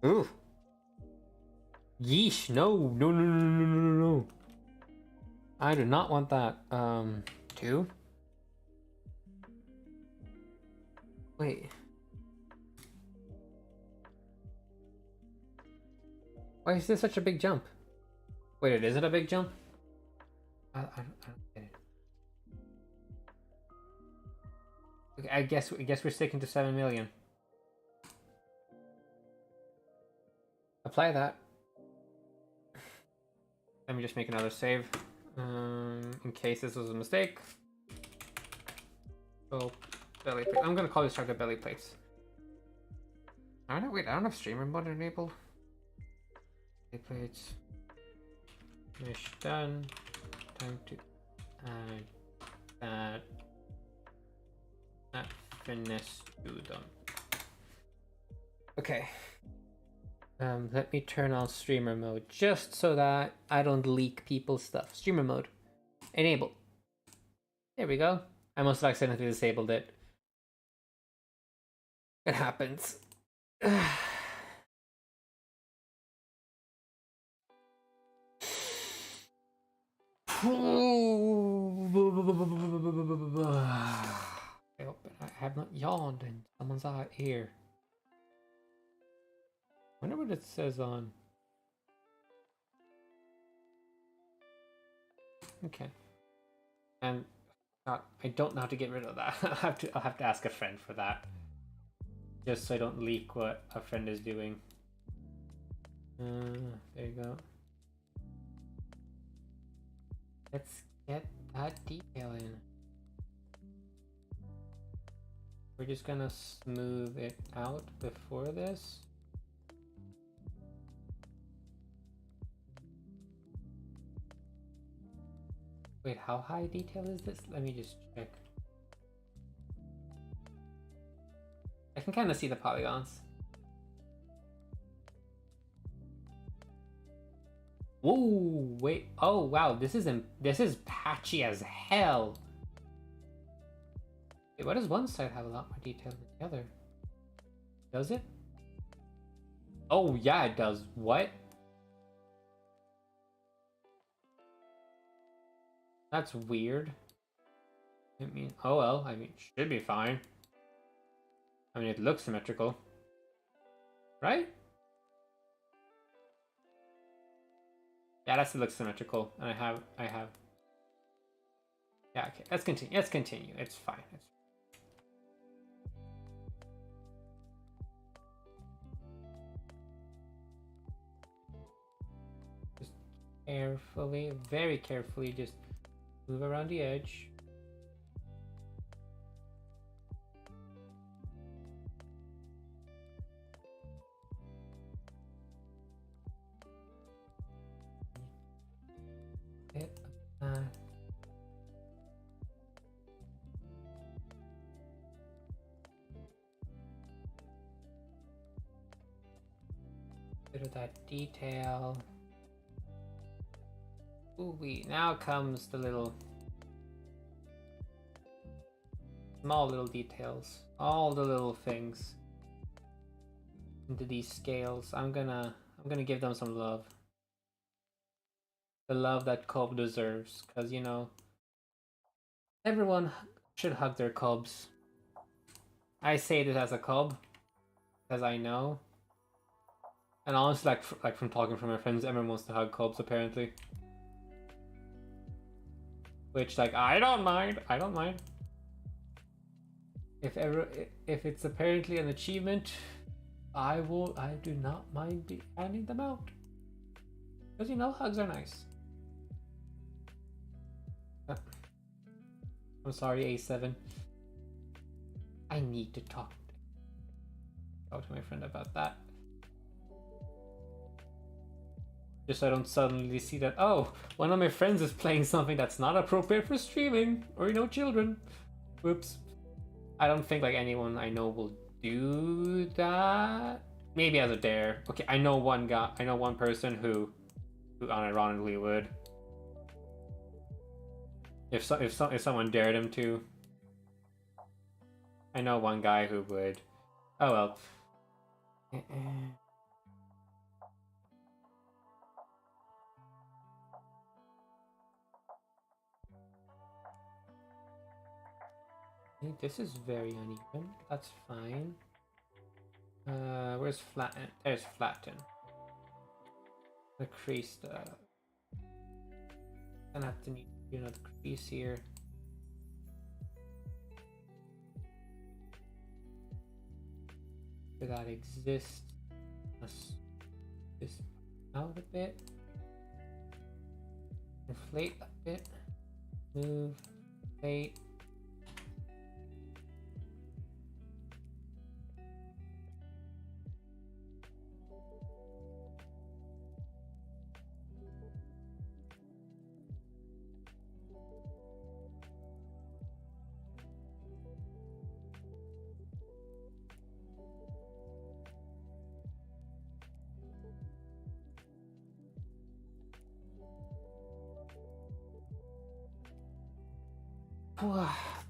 Ooh. Yeesh, no. No. I do not want that. 2. Wait. Why is this such a big jump? Wait, is it a big jump? I don't get it. Okay, I guess we're sticking to 7 million. Apply that. Let me just make another save. In case this was a mistake. Oh, belly plate. I'm gonna call this target belly plates. I don't know, wait, I don't have streamer mode enabled. Belly plates. Mesh done. Time to add that finesse to them. Okay. Let me turn on streamer mode just so that I don't leak people's stuff. Streamer mode. Enable. There we go. I must have accidentally disabled it. It happens. I hope I have not yawned in someone's ear. I wonder what it says on. Okay. And I don't know how to get rid of that. I'll have to ask a friend for that. Just so I don't leak what a friend is doing. There you go. Let's get that detail in. We're just gonna smooth it out before this. Wait, how high detail is this? Let me just check. I can kind of see the polygons. Whoa, wait. Oh, wow. This is patchy as hell. Wait, why does one side have a lot more detail than the other? Does it? Oh, yeah, it does. What? That's weird. I mean, oh well. I mean, should be fine. I mean, it looks symmetrical. Right? Yeah, that still looks symmetrical. And I have. Yeah, okay. Let's continue. It's fine. Just carefully, very carefully, just move around the edge. Bit of that detail. Ooh wee. Now comes the little small little details. All the little things into these scales. I'm gonna give them some love. The love that Cobb deserves, because you know everyone should hug their cubs. I say this as a cub, because I know. And honestly, like from talking from my friends, everyone wants to hug cubs apparently. Which, like, I don't mind. I don't mind. If it's apparently an achievement, I do not mind handing them out. Because, you know, hugs are nice. I'm sorry, A7. I need to talk to my friend about that. Just so I don't suddenly see that, oh, one of my friends is playing something that's not appropriate for streaming, or, you know, children. Whoops. I don't think like anyone I know will do that. Maybe as a dare. Okay, I know one person who unironically would. If someone dared him to. I know one guy who would. Oh well. This is very uneven. That's fine. Where's flatten? There's flatten. The crease. Gonna have to need another crease here. Where that exists. Let's this out a bit. Inflate a bit. Move. Inflate.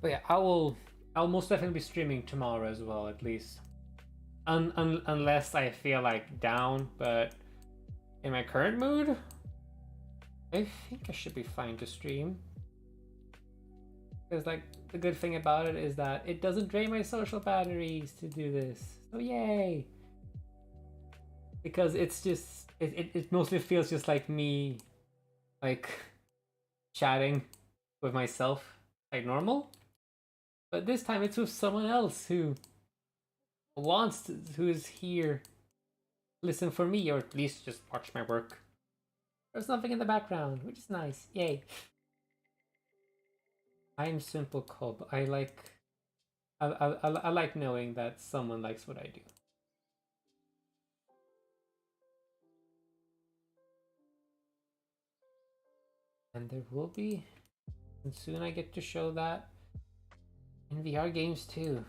But yeah, I'll most definitely be streaming tomorrow as well, at least. Unless I feel like down, but in my current mood, I think I should be fine to stream. Because like the good thing about it is that it doesn't drain my social batteries to do this. So yay! Because it's just it mostly feels just like me like chatting with myself like normal. But this time it's with someone else who who is here listen for me, or at least just watch my work. There's nothing in the background, which is nice. Yay. I'm simple Cobb. I like knowing that someone likes what I do. And there will be, and soon I get to show that in VR games too.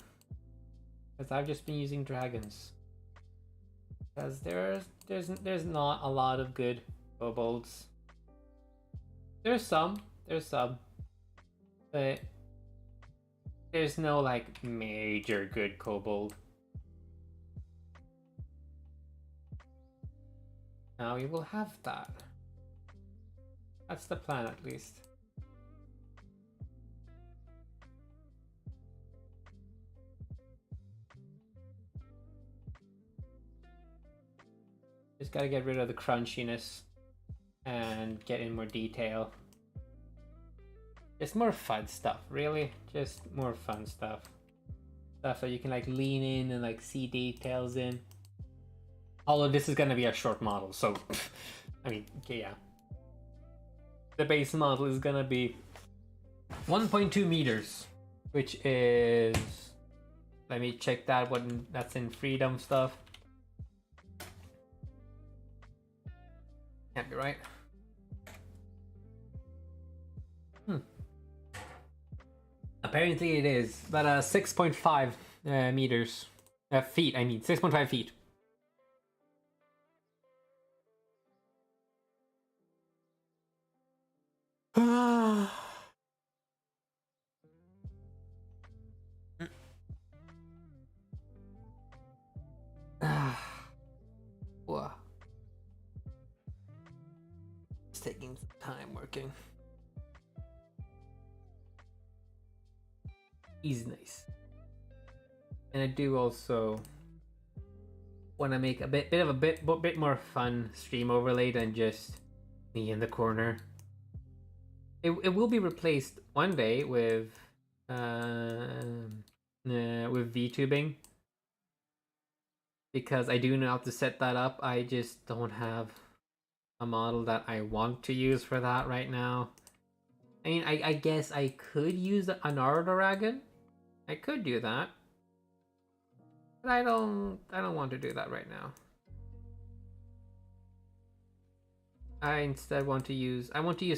Because I've just been using dragons. Because there's not a lot of good kobolds. There's some, but there's no like major good kobold. Now we will have that. That's the plan, at least. Just gotta get rid of the crunchiness and get in more detail. Just more fun stuff, really. Just more fun stuff. Stuff that you can like lean in and like see details in. Although this is gonna be a short model, so I mean, okay, yeah. The base model is gonna be 1.2 meters, which is, let me check that one. That's in freedom stuff. Can't be right. Apparently it is, but 6.5 meters, feet. I mean, 6.5 feet. Wow. It's taking some time working. He's nice. And I do also want to make a bit more fun stream overlay than just me in the corner. it will be replaced one day with VTubing, because I do know how to set that up. I just don't have a model that I want to use for that right now. I mean, I guess I could use an Dragon. I could do that, but I don't want to do that right now. I instead want to use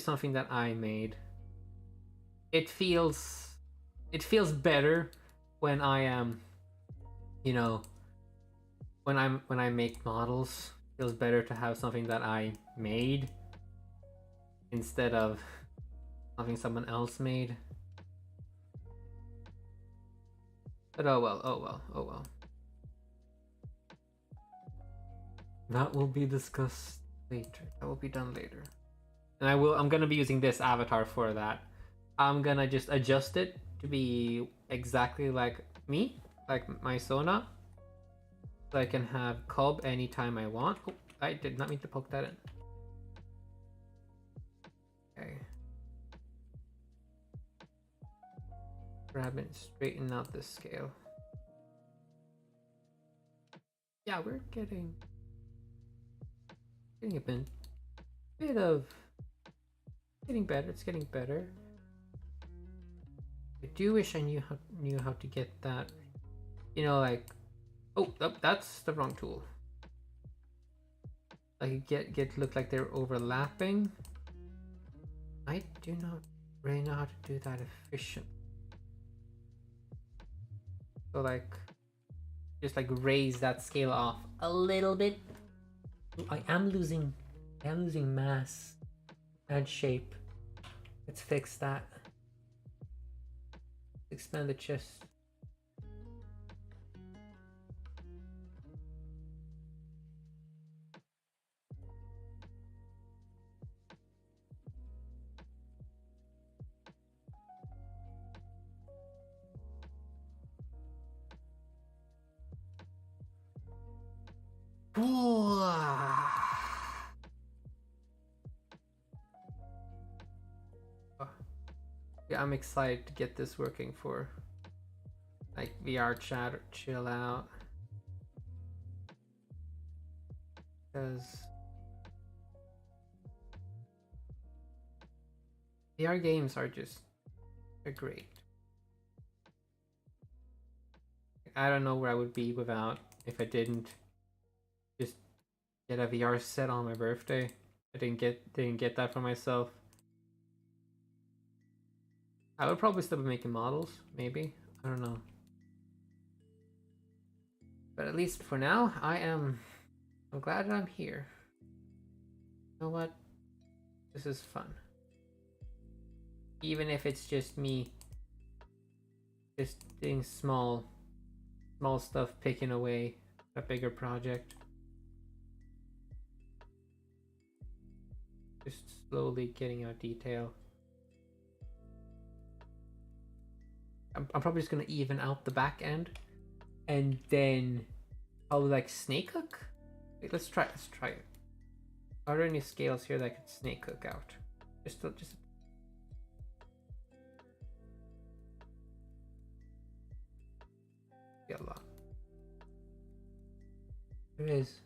something that I made. It feels better when I am, you know, when I make models. It feels better to have something that I made instead of something someone else made. But oh well, oh well, oh well. That will be discussed later. That will be done later. And I'm gonna be using this avatar for that. I'm gonna just adjust it to be exactly like me, like my Sona. So I can have Cobb anytime I want. Oh, I did not mean to poke that in. Okay. Grab it, straighten out the scale. Yeah, we're getting a bit of getting better. It's getting better. I do wish I knew how to get that. You know, like, oh, that's the wrong tool. Like get look like they're overlapping. I do not really know how to do that efficient. So like, just like raise that scale off a little bit. I am losing mass and shape. Let's fix that. Expand the chest. Yeah, I'm excited to get this working for like VR chat or chill out, because VR games are great. I don't know where I would be without if I didn't just get a VR set on my birthday. I didn't get that for myself. I would probably still be making models, maybe. I don't know. But at least for now, I'm glad that I'm here. You know what? This is fun. Even if it's just me just doing small stuff, picking away a bigger project. Just slowly getting out detail. I'm probably just gonna even out the back end, and then probably like snake hook. Wait, let's try it. Are there any scales here that I could snake hook out? Just a lot. There is.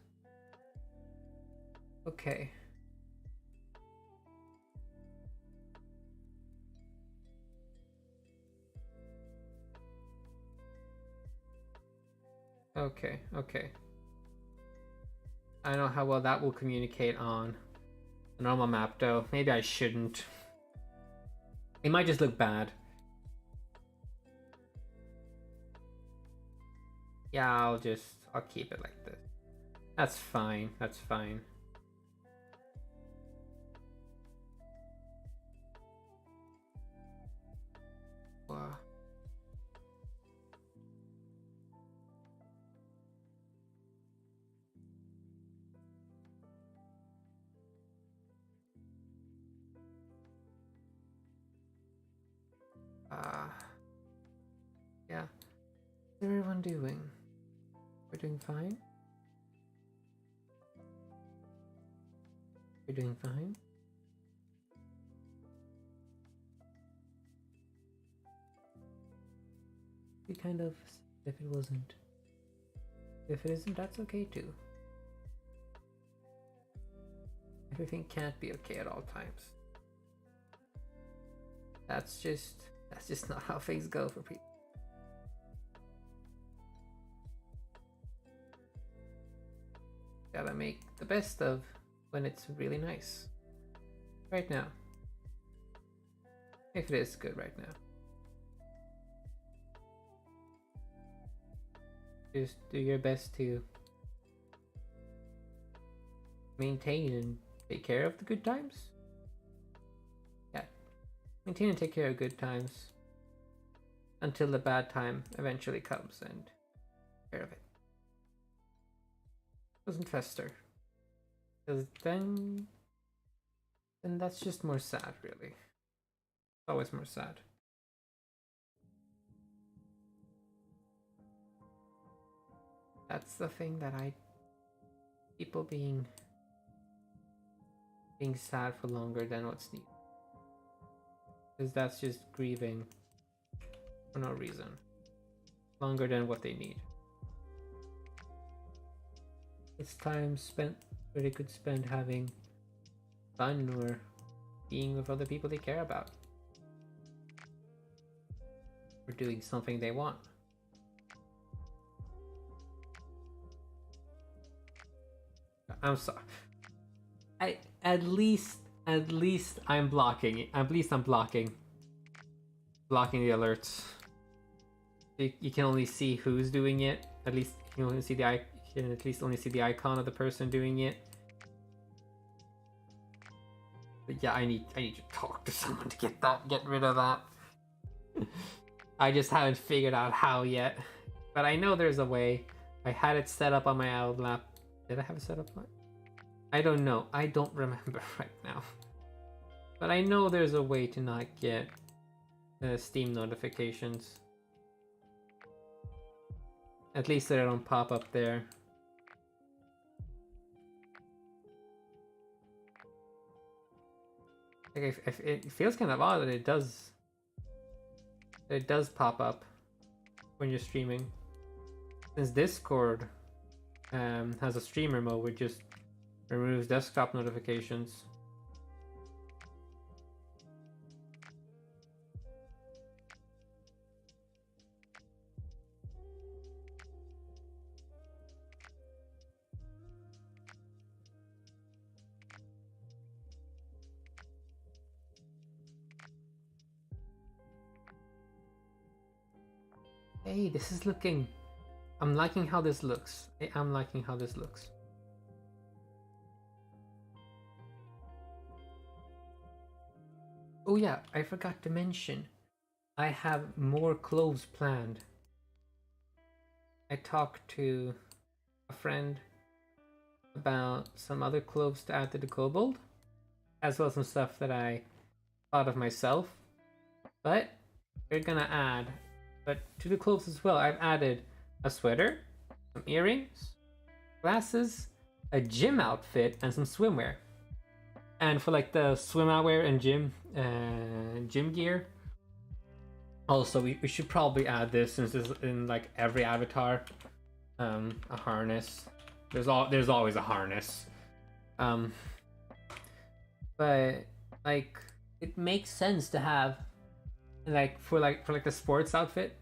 Okay. Okay. I don't know how well that will communicate on a normal map though. Maybe I shouldn't. It might just look bad. Yeah, I'll keep it like this. That's fine. Wow. Yeah. How's everyone doing? We're doing fine? We're doing fine? be kind of if it wasn't. If it isn't, that's okay too. Everything can't be okay at all times. That's just not how things go for people. Gotta make the best of when it's really nice. Right now. If it is good right now. Just do your best to maintain and take care of the good times. Yeah. Maintain and take care of good times until the bad time eventually comes and take care of it. Doesn't fester. Because then that's just more sad, really. It's always more sad. That's the thing that people being sad for longer than what's needed. Because that's just grieving for no reason. Longer than what they need. It's time spent where they could spend having fun or being with other people they care about. Or doing something they want. I'm sorry. At least I'm blocking. At least I'm blocking the alerts. You can only see who's doing it. At least you can only see you can at least only see the icon of the person doing it. But yeah, I need to talk to someone to get rid of that. I just haven't figured out how yet. But I know there's a way. I had it set up on my old lap. Did I have it set up? I don't know. I don't remember right now. But I know there's a way to not get Steam notifications. At least they don't pop up there. Like if it feels kind of odd that it does pop up when you're streaming. Since Discord has a streamer mode which just removes desktop notifications. Hey, this is looking... I'm liking how this looks. I'm liking how this looks. Oh yeah, I forgot to mention. I have more clothes planned. I talked to a friend about some other clothes to add to the kobold. As well as some stuff that I thought of myself. But we're gonna add... But to the clothes as well, I've added a sweater, some earrings, glasses, a gym outfit, and some swimwear. And for like the swim outwear and gym gear, also we should probably add this since it's in like every avatar. A harness. There's always a harness. But like it makes sense to have like for the sports outfit.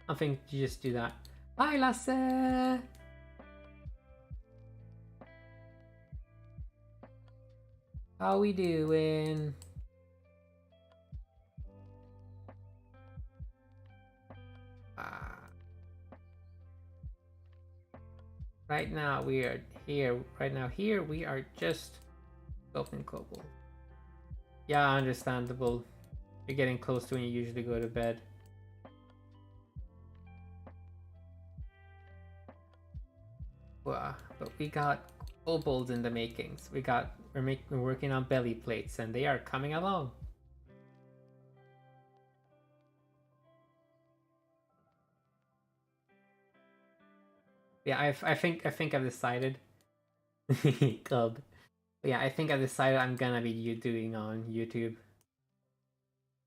I think you just do that. Hi Lasse! How we doing? Right now we are here. Right now here we are just opening kobold. Yeah, understandable. You're getting close to when you usually go to bed. Wow, but we got kobolds in the makings. We're working on belly plates, and they are coming along. Yeah, I think I've decided. Cub. Yeah, I think I've decided I'm gonna be doing on YouTube.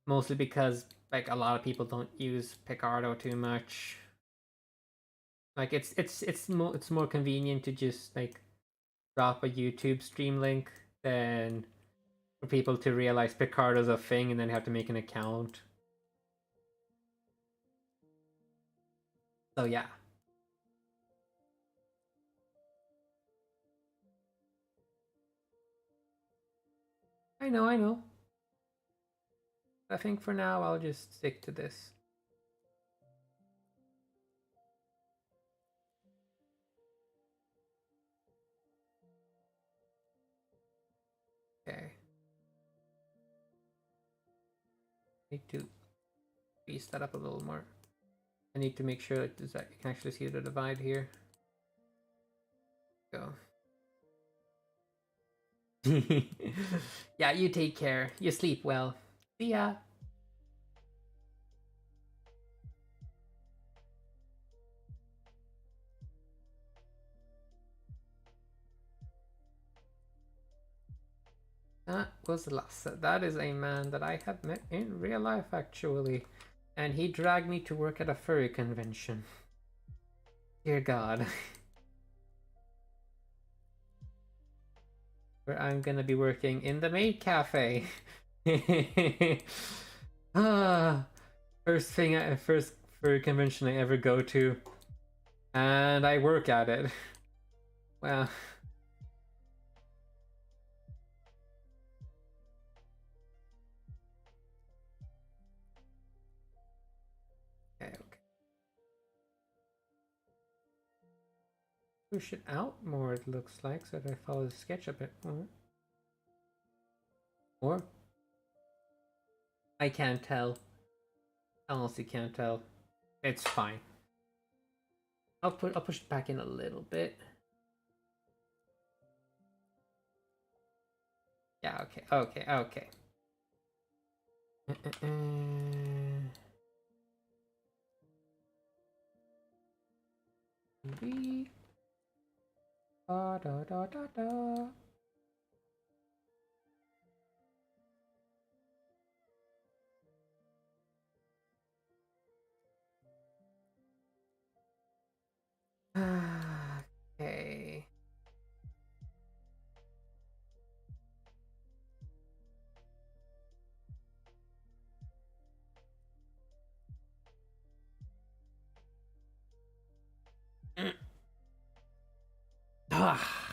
Mostly because like a lot of people don't use Picardo too much. Like it's more convenient to just like drop a YouTube stream link than for people to realize Picardo's a thing and then have to make an account. So yeah. I know, I know. I think for now I'll just stick to this. Okay. Need to piece that up a little more. I need to make sure that you can actually see the divide here. Go. Yeah, you take care. You sleep well. See ya. That was Lasse. That is a man that I have met in real life, actually. And he dragged me to work at a furry convention. Dear God. Where I'm gonna be working in the maid cafe. Ah, first furry convention I ever go to. And I work at it. Well. Okay. Push it out more, it looks like, so that I follow the sketch a bit more. Or I can't tell. I honestly can't tell. It's fine. I'll push it back in a little bit. Yeah, okay. Maybe. Da da da da da. Okay.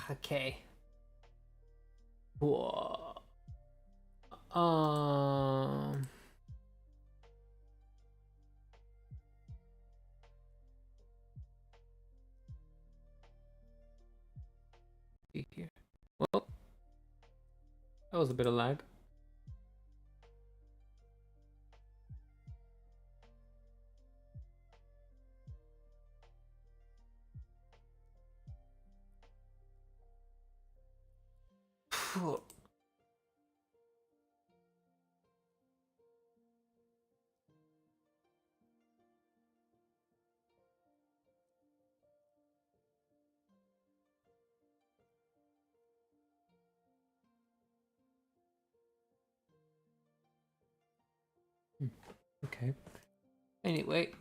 Okay. Whoa. See here. Well, that was a bit of lag. Okay. Anyway.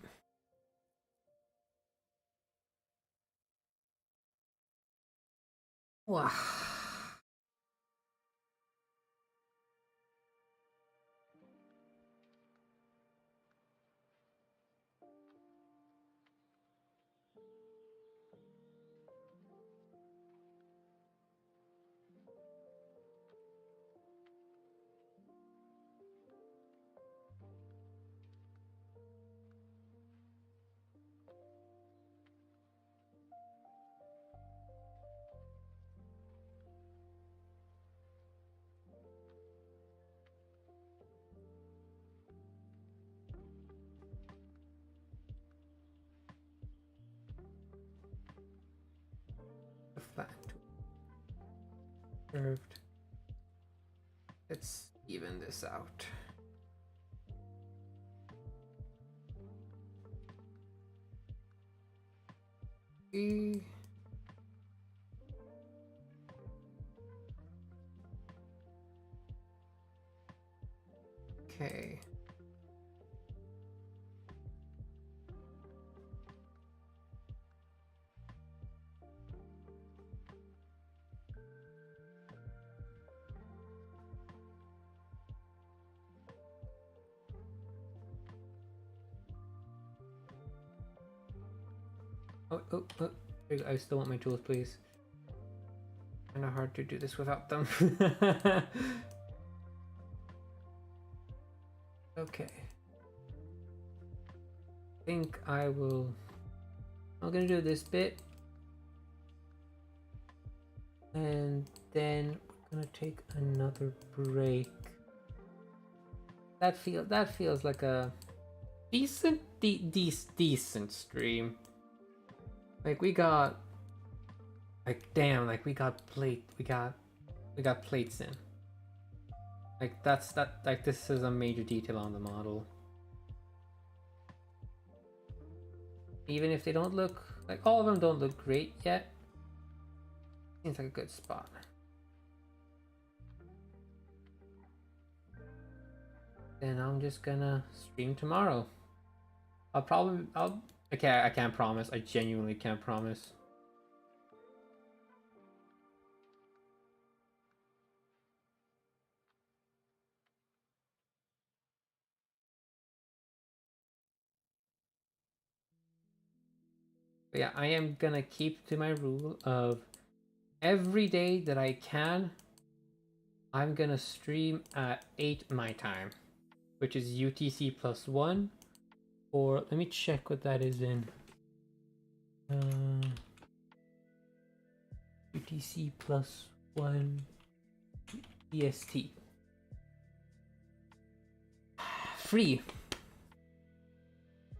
Wow. The flat curved. Let's even this out. Okay. Oh. I still want my tools, please. Kinda hard to do this without them. Okay. I think I'm gonna do this bit. And then we're gonna take another break. That feels like a decent stream. Like we got we got plates in. Like this is a major detail on the model. Even if they don't look like all of them don't look great yet. Seems like a good spot. Then I'm just gonna stream tomorrow. Okay, I can't promise. I genuinely can't promise. But yeah, I am gonna keep to my rule of every day that I can, I'm gonna stream at 8 my time, which is UTC +1, or let me check what that is in. UTC +1 EST. Free.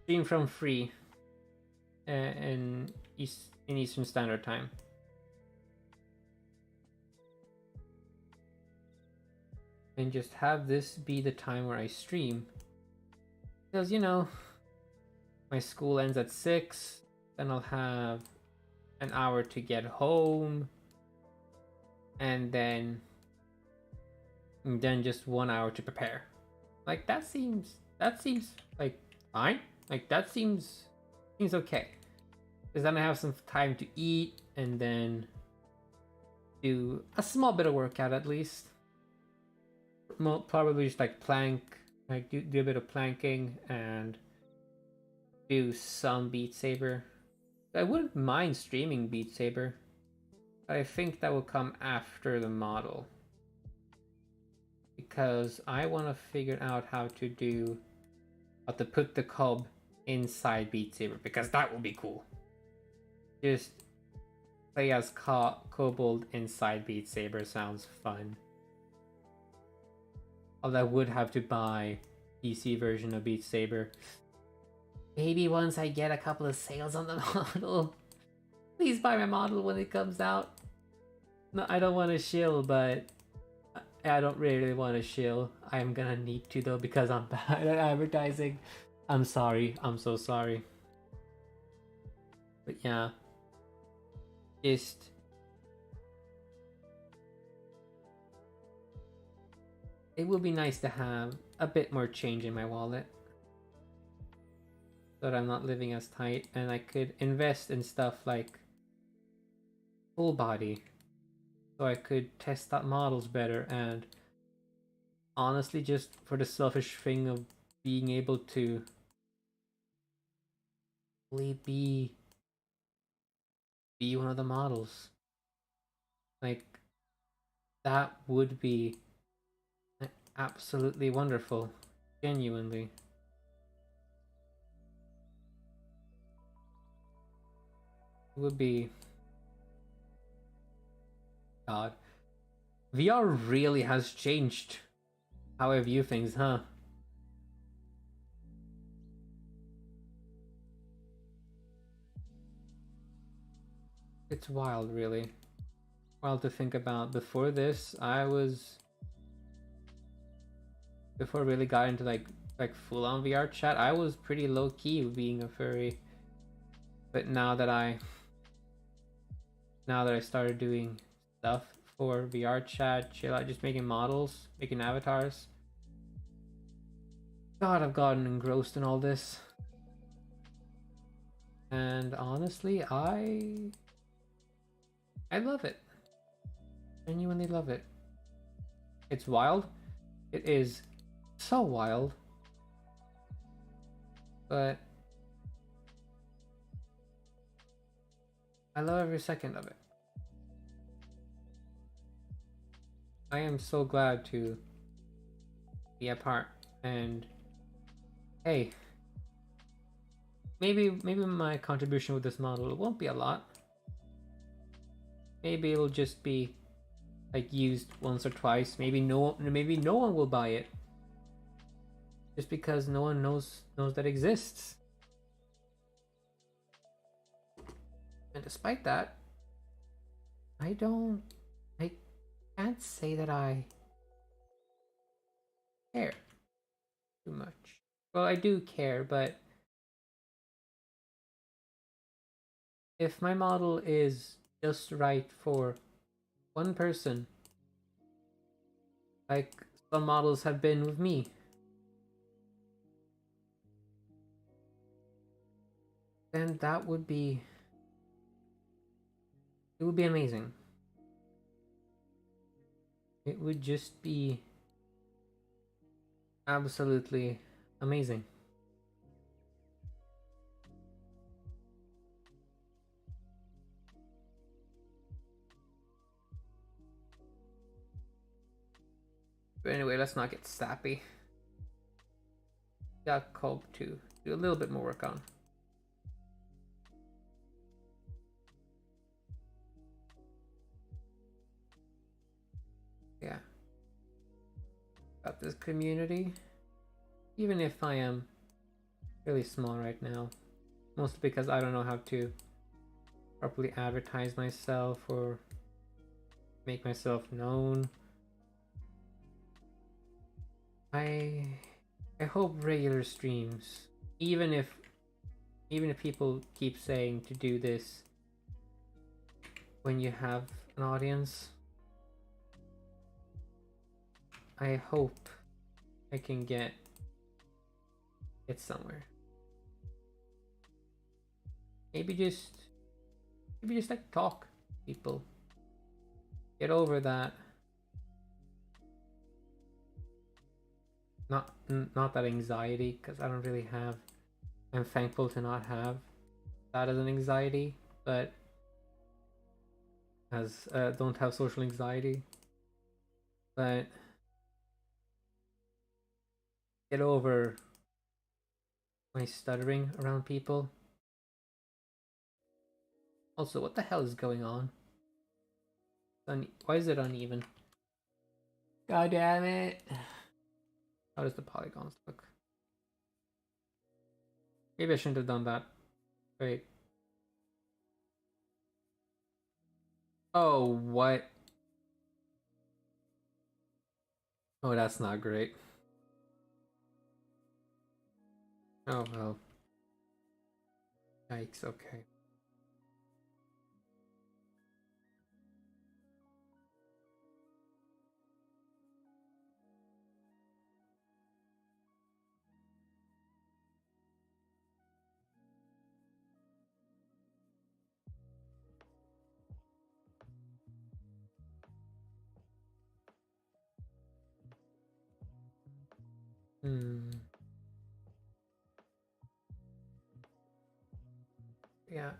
Stream from free in Eastern Standard Time. And just have this be the time where I stream. Because, you know, my school ends at 6, then I'll have an hour to get home, and then just 1 hour to prepare. Like that seems like fine. Like that seems okay. Because then I have some time to eat and then do a small bit of workout at least. Probably just like plank, like do a bit of planking and do some Beat Saber. I wouldn't mind streaming Beat Saber, but I think that will come after the model. Because I want to figure out how to put the cub inside Beat Saber, because that would be cool. Just play as Kobold inside Beat Saber sounds fun. Although I would have to buy PC version of Beat Saber. Maybe once I get a couple of sales on the model. Please buy my model when it comes out. No, I don't want to shill, but I don't really want to shill. I'm gonna need to though, because I'm bad at advertising. I'm sorry. I'm so sorry. But yeah. Just it would be nice to have a bit more change in my wallet, so that I'm not living as tight, and I could invest in stuff like full body, so I could test out models better, and honestly just for the selfish thing of being able to really be one of the models. Like that would be absolutely wonderful, genuinely. It would be. God, VR really has changed how I view things, huh? It's wild, really. Wild to think about. Before this, before I really got into like full-on VR chat, I was pretty low-key being a furry. But now that I started doing stuff for VR chat, chill out, just making models, making avatars. God, I've gotten engrossed in all this. And honestly, I love it. Genuinely love it. It's wild. It is so wild. But I love every second of it. I am so glad to be a part. And hey, maybe my contribution with this model won't be a lot. Maybe it'll just be like used once or twice. Maybe no one will buy it. Just because no one knows that exists. And despite that, I can't say that I care too much. Well, I do care, but if my model is just right for one person, like some models have been with me, then that would be, it would be amazing. It would just be absolutely amazing. But anyway, let's not get sappy. Got Cobb to do a little bit more work on. Yeah. Got this community. Even if I am really small right now. Mostly because I don't know how to properly advertise myself or make myself known. I hope regular streams, even if people keep saying to do this when you have an audience, I hope I can get it somewhere. Maybe just like talk people. Get over that. Not that anxiety, because I don't really have. I'm thankful to not have that as an anxiety, but as don't have social anxiety. But get over my stuttering around people. Also, what the hell is going on? Why is it uneven? God damn it. How does the polygons look? Maybe I shouldn't have done that. Wait. Oh, what? Oh, that's not great. Oh, well. Yikes, okay. Yeah.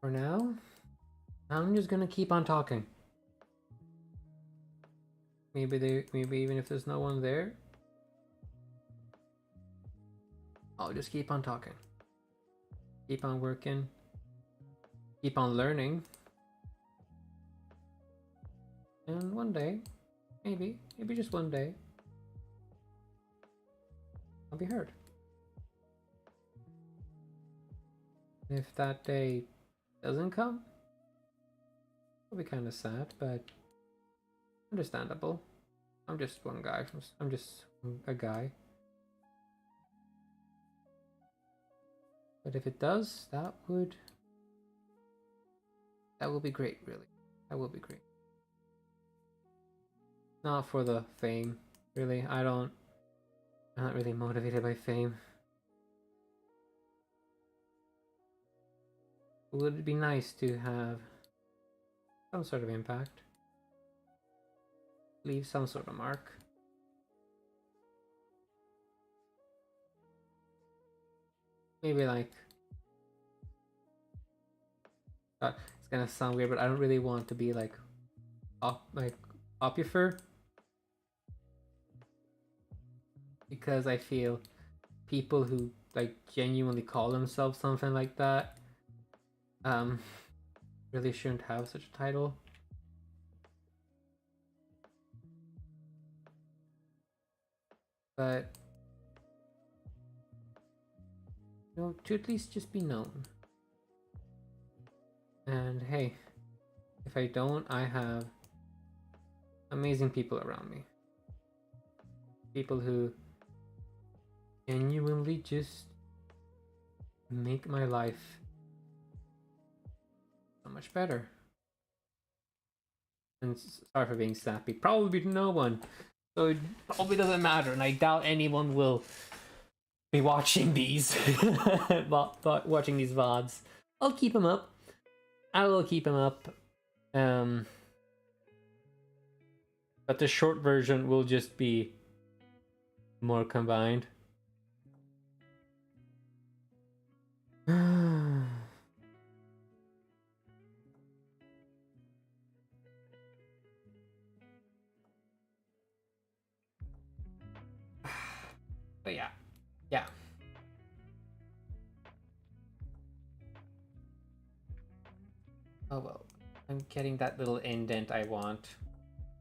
For now, I'm just gonna keep on talking. Maybe even if there's no one there, I'll just keep on talking. Keep on working. Keep on learning. And one day, maybe just one day, I'll be heard. If that day doesn't come, it'll be kind of sad, but understandable. I'm just one guy. I'm just a guy. But if it does, that will be great, really. That will be great. Not for the fame, really. I'm not really motivated by fame. Would it be nice to have some sort of impact? Leave some sort of mark. Maybe like It's gonna sound weird, but I don't really want to be like Opufer, because I feel people who like genuinely call themselves something like that really shouldn't have such a title. But to at least just be known. And hey, if I don't, I have amazing people around me. People who genuinely just make my life so much better. And sorry for being snappy. Probably no one. So it probably doesn't matter, and I doubt anyone will be watching these watching these VODs. I'll keep them up. I will keep them up. But the short version will just be more combined. But yeah. Oh well, I'm getting that little indent I want.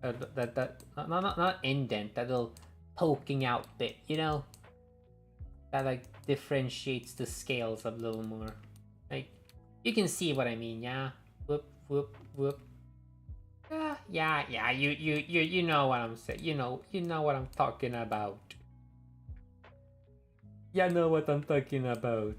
Not indent, that little poking out bit, that like differentiates the scales a little more. Like, you can see what I mean, yeah? Whoop, whoop, whoop. Yeah. You know what I'm saying. You know what I'm talking about. You know what I'm talking about.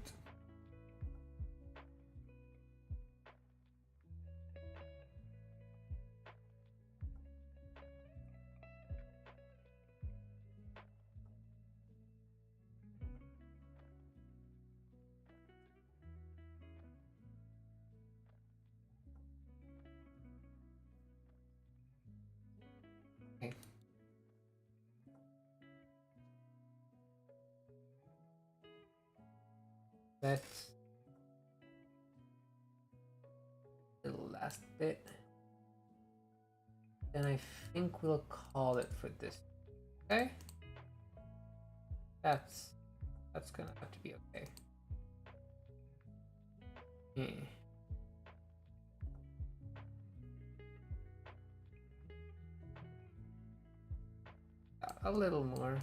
Okay. Let's the last bit. Then I think we'll call it for this. Okay? That's gonna have to be okay. A little more.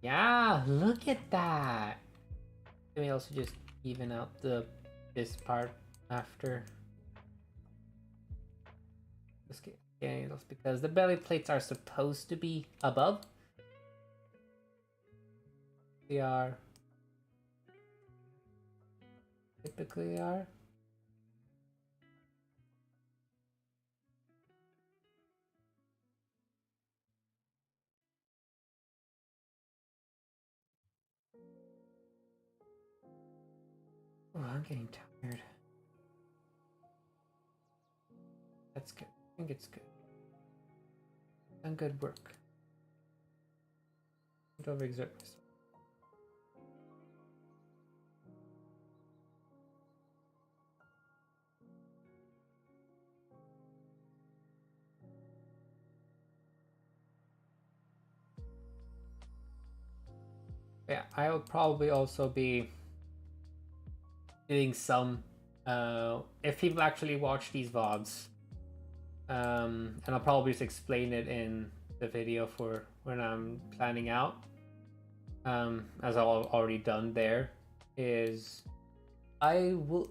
Yeah, look at that. Let me also just even out this part after. Okay, that's because the belly plates are supposed to be above. They are. Typically are. Oh, I'm getting tired. That's good. I think it's good. Done good work. Don't overexert myself. Yeah, I'll probably also be doing some if people actually watch these VODs. And I'll probably just explain it in the video for when I'm planning out. As I've already done there, is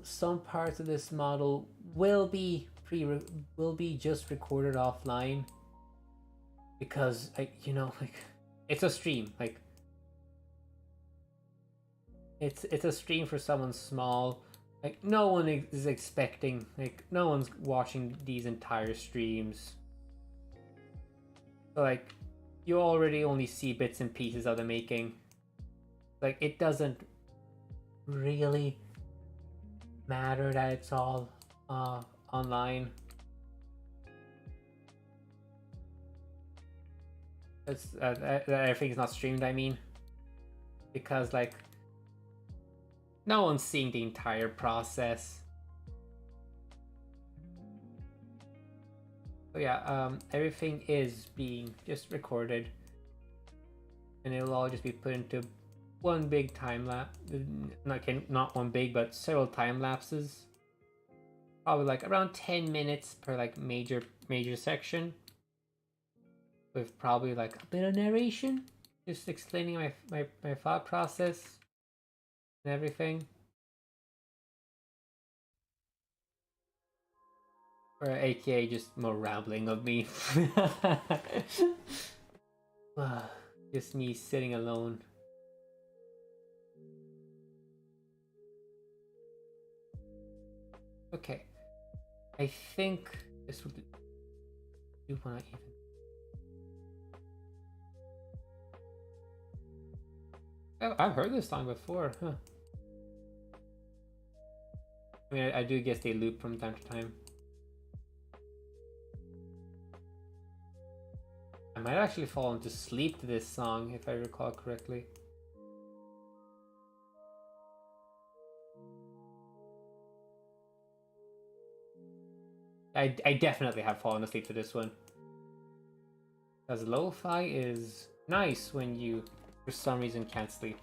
some parts of this model will be just recorded offline, because it's a stream. Like, it's a stream for someone small. Like, no one is expecting, like, no one's watching these entire streams. So, like, you already only see bits and pieces of the making. Like, it doesn't really matter that it's all online. That's that everything's not streamed. I mean, because like no one's seeing the entire process. So yeah, everything is being just recorded, and it'll all just be put into one big time lapse. Not one big, but several time lapses. Probably like around 10 minutes per like major section, with probably like a bit of narration, just explaining my thought process and everything. Or aka just more rambling of me. Just me sitting alone. Okay. I think this would do wanna even. Oh, I've heard this song before, huh? I mean, I do guess they loop from time to time. I might actually fall into sleep to this song if I recall correctly. I definitely have fallen asleep to this one. Because lo-fi is nice when you, for some reason, can't sleep.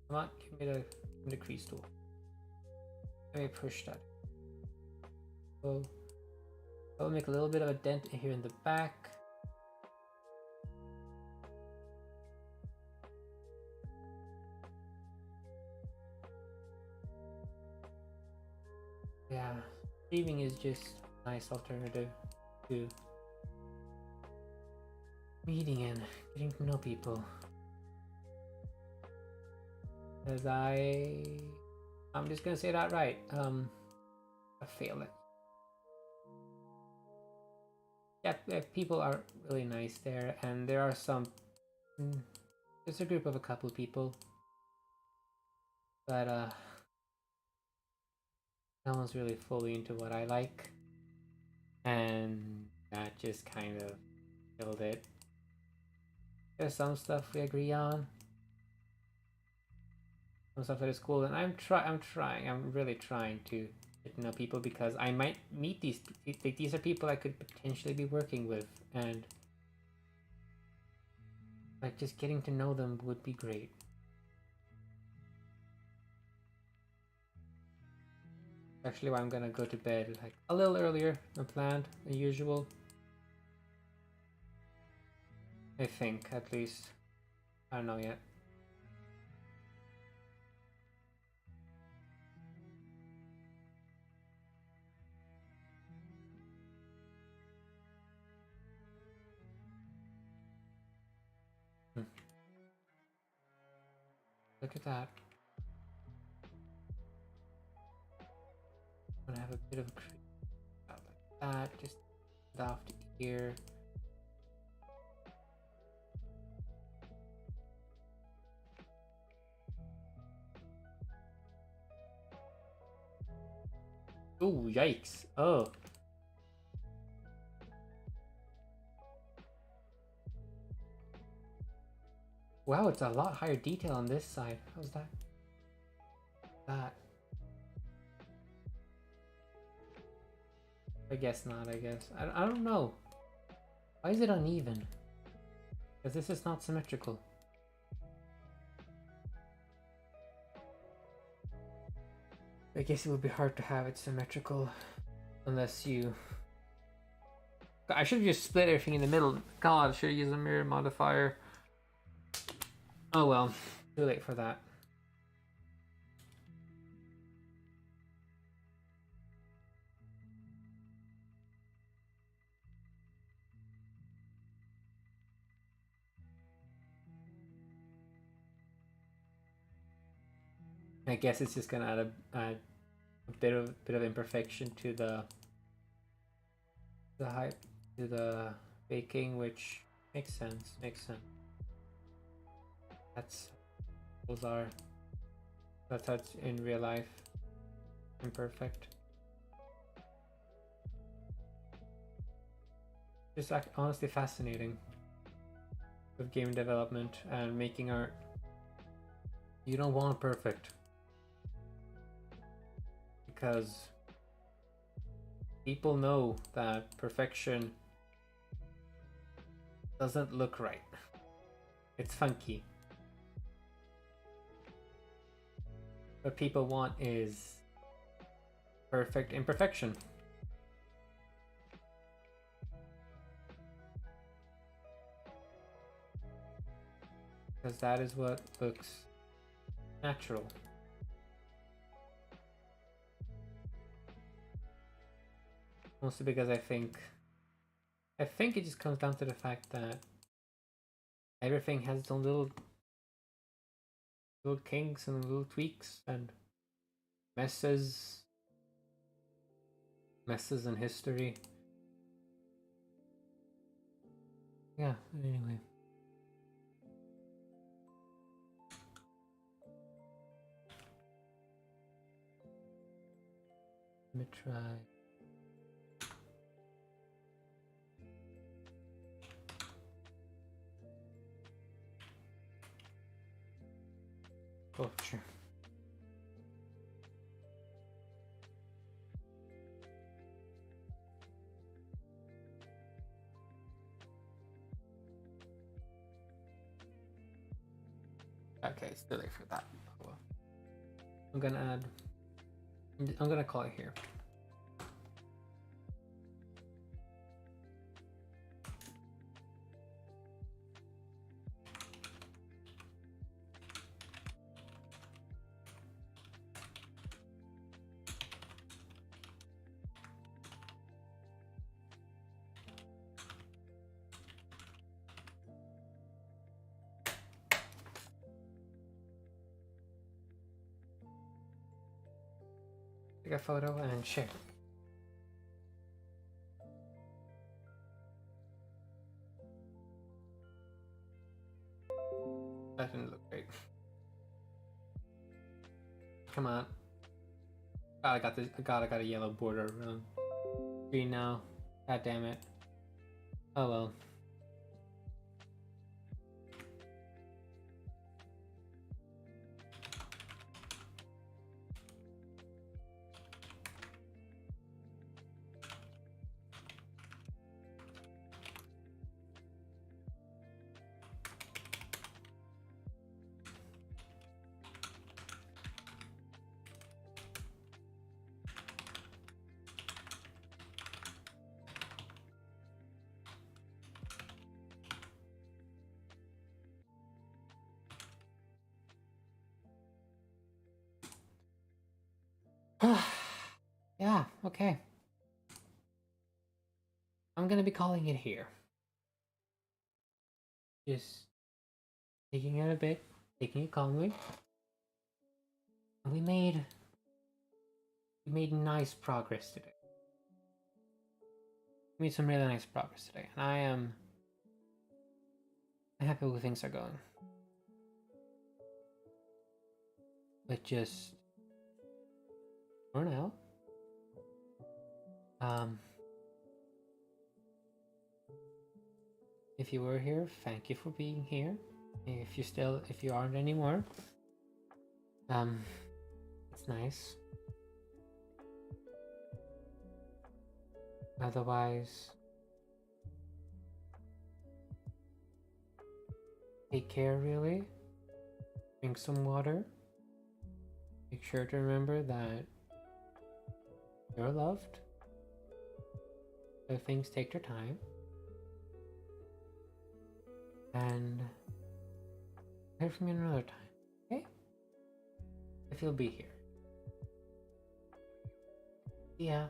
Come on, give me the crease tool. Let me push that. So I'll make a little bit of a dent here in the back. Yeah, streaming is just a nice alternative to meeting and getting to know people. As I'm just gonna say that right. I failed it. Yeah, people are really nice there, and there are some. There's a group of a couple of people, but no one's really fully into what I like, and that just kind of killed it. There's some stuff we agree on. Some stuff that is cool, and I'm really trying to get to know people, because I might meet these are people I could potentially be working with, and like just getting to know them would be great. Actually, why I'm gonna go to bed like a little earlier than planned than usual. I think, at least. I don't know yet. Look at that. I'm gonna have a bit of a crease out like that, just off the ear. Oh, yikes. Oh. Wow, it's a lot higher detail on this side. How's that? That. I guess not, I guess. I don't know. Why is it uneven? Because this is not symmetrical. I guess it would be hard to have it symmetrical unless you... I should have just split everything in the middle. God, I should have used a mirror modifier. Oh well, too late for that. I guess it's just gonna add a bit of imperfection to the hype to the baking, which makes sense. Makes sense. That's that's how it's in real life. Imperfect. Just honestly fascinating with game development and making art. You don't want perfect because people know that perfection doesn't look right. It's funky. What people want is perfect imperfection. Because that is what looks natural. Mostly because I think it just comes down to the fact that everything has its own little kinks and little tweaks and messes in history. Yeah, anyway. Let me try. Oh, sure. Okay, it's too late for that. Oh, well. I'm gonna call it here. Take a photo and share. That didn't look great. Come on. God, I got a yellow border around green now. God damn it. Oh well. Yeah, okay. I'm gonna be calling it here. Just taking it a bit, taking it calmly. We made nice progress today. We made some really nice progress today, and I'm happy with things are going. But just for now, if you were here, thank you for being here. If you aren't anymore, it's nice. Otherwise, take care really. Drink some water. Make sure to remember that you're loved. So things take their time. And hear from you another time, okay? If you'll be here. Yeah.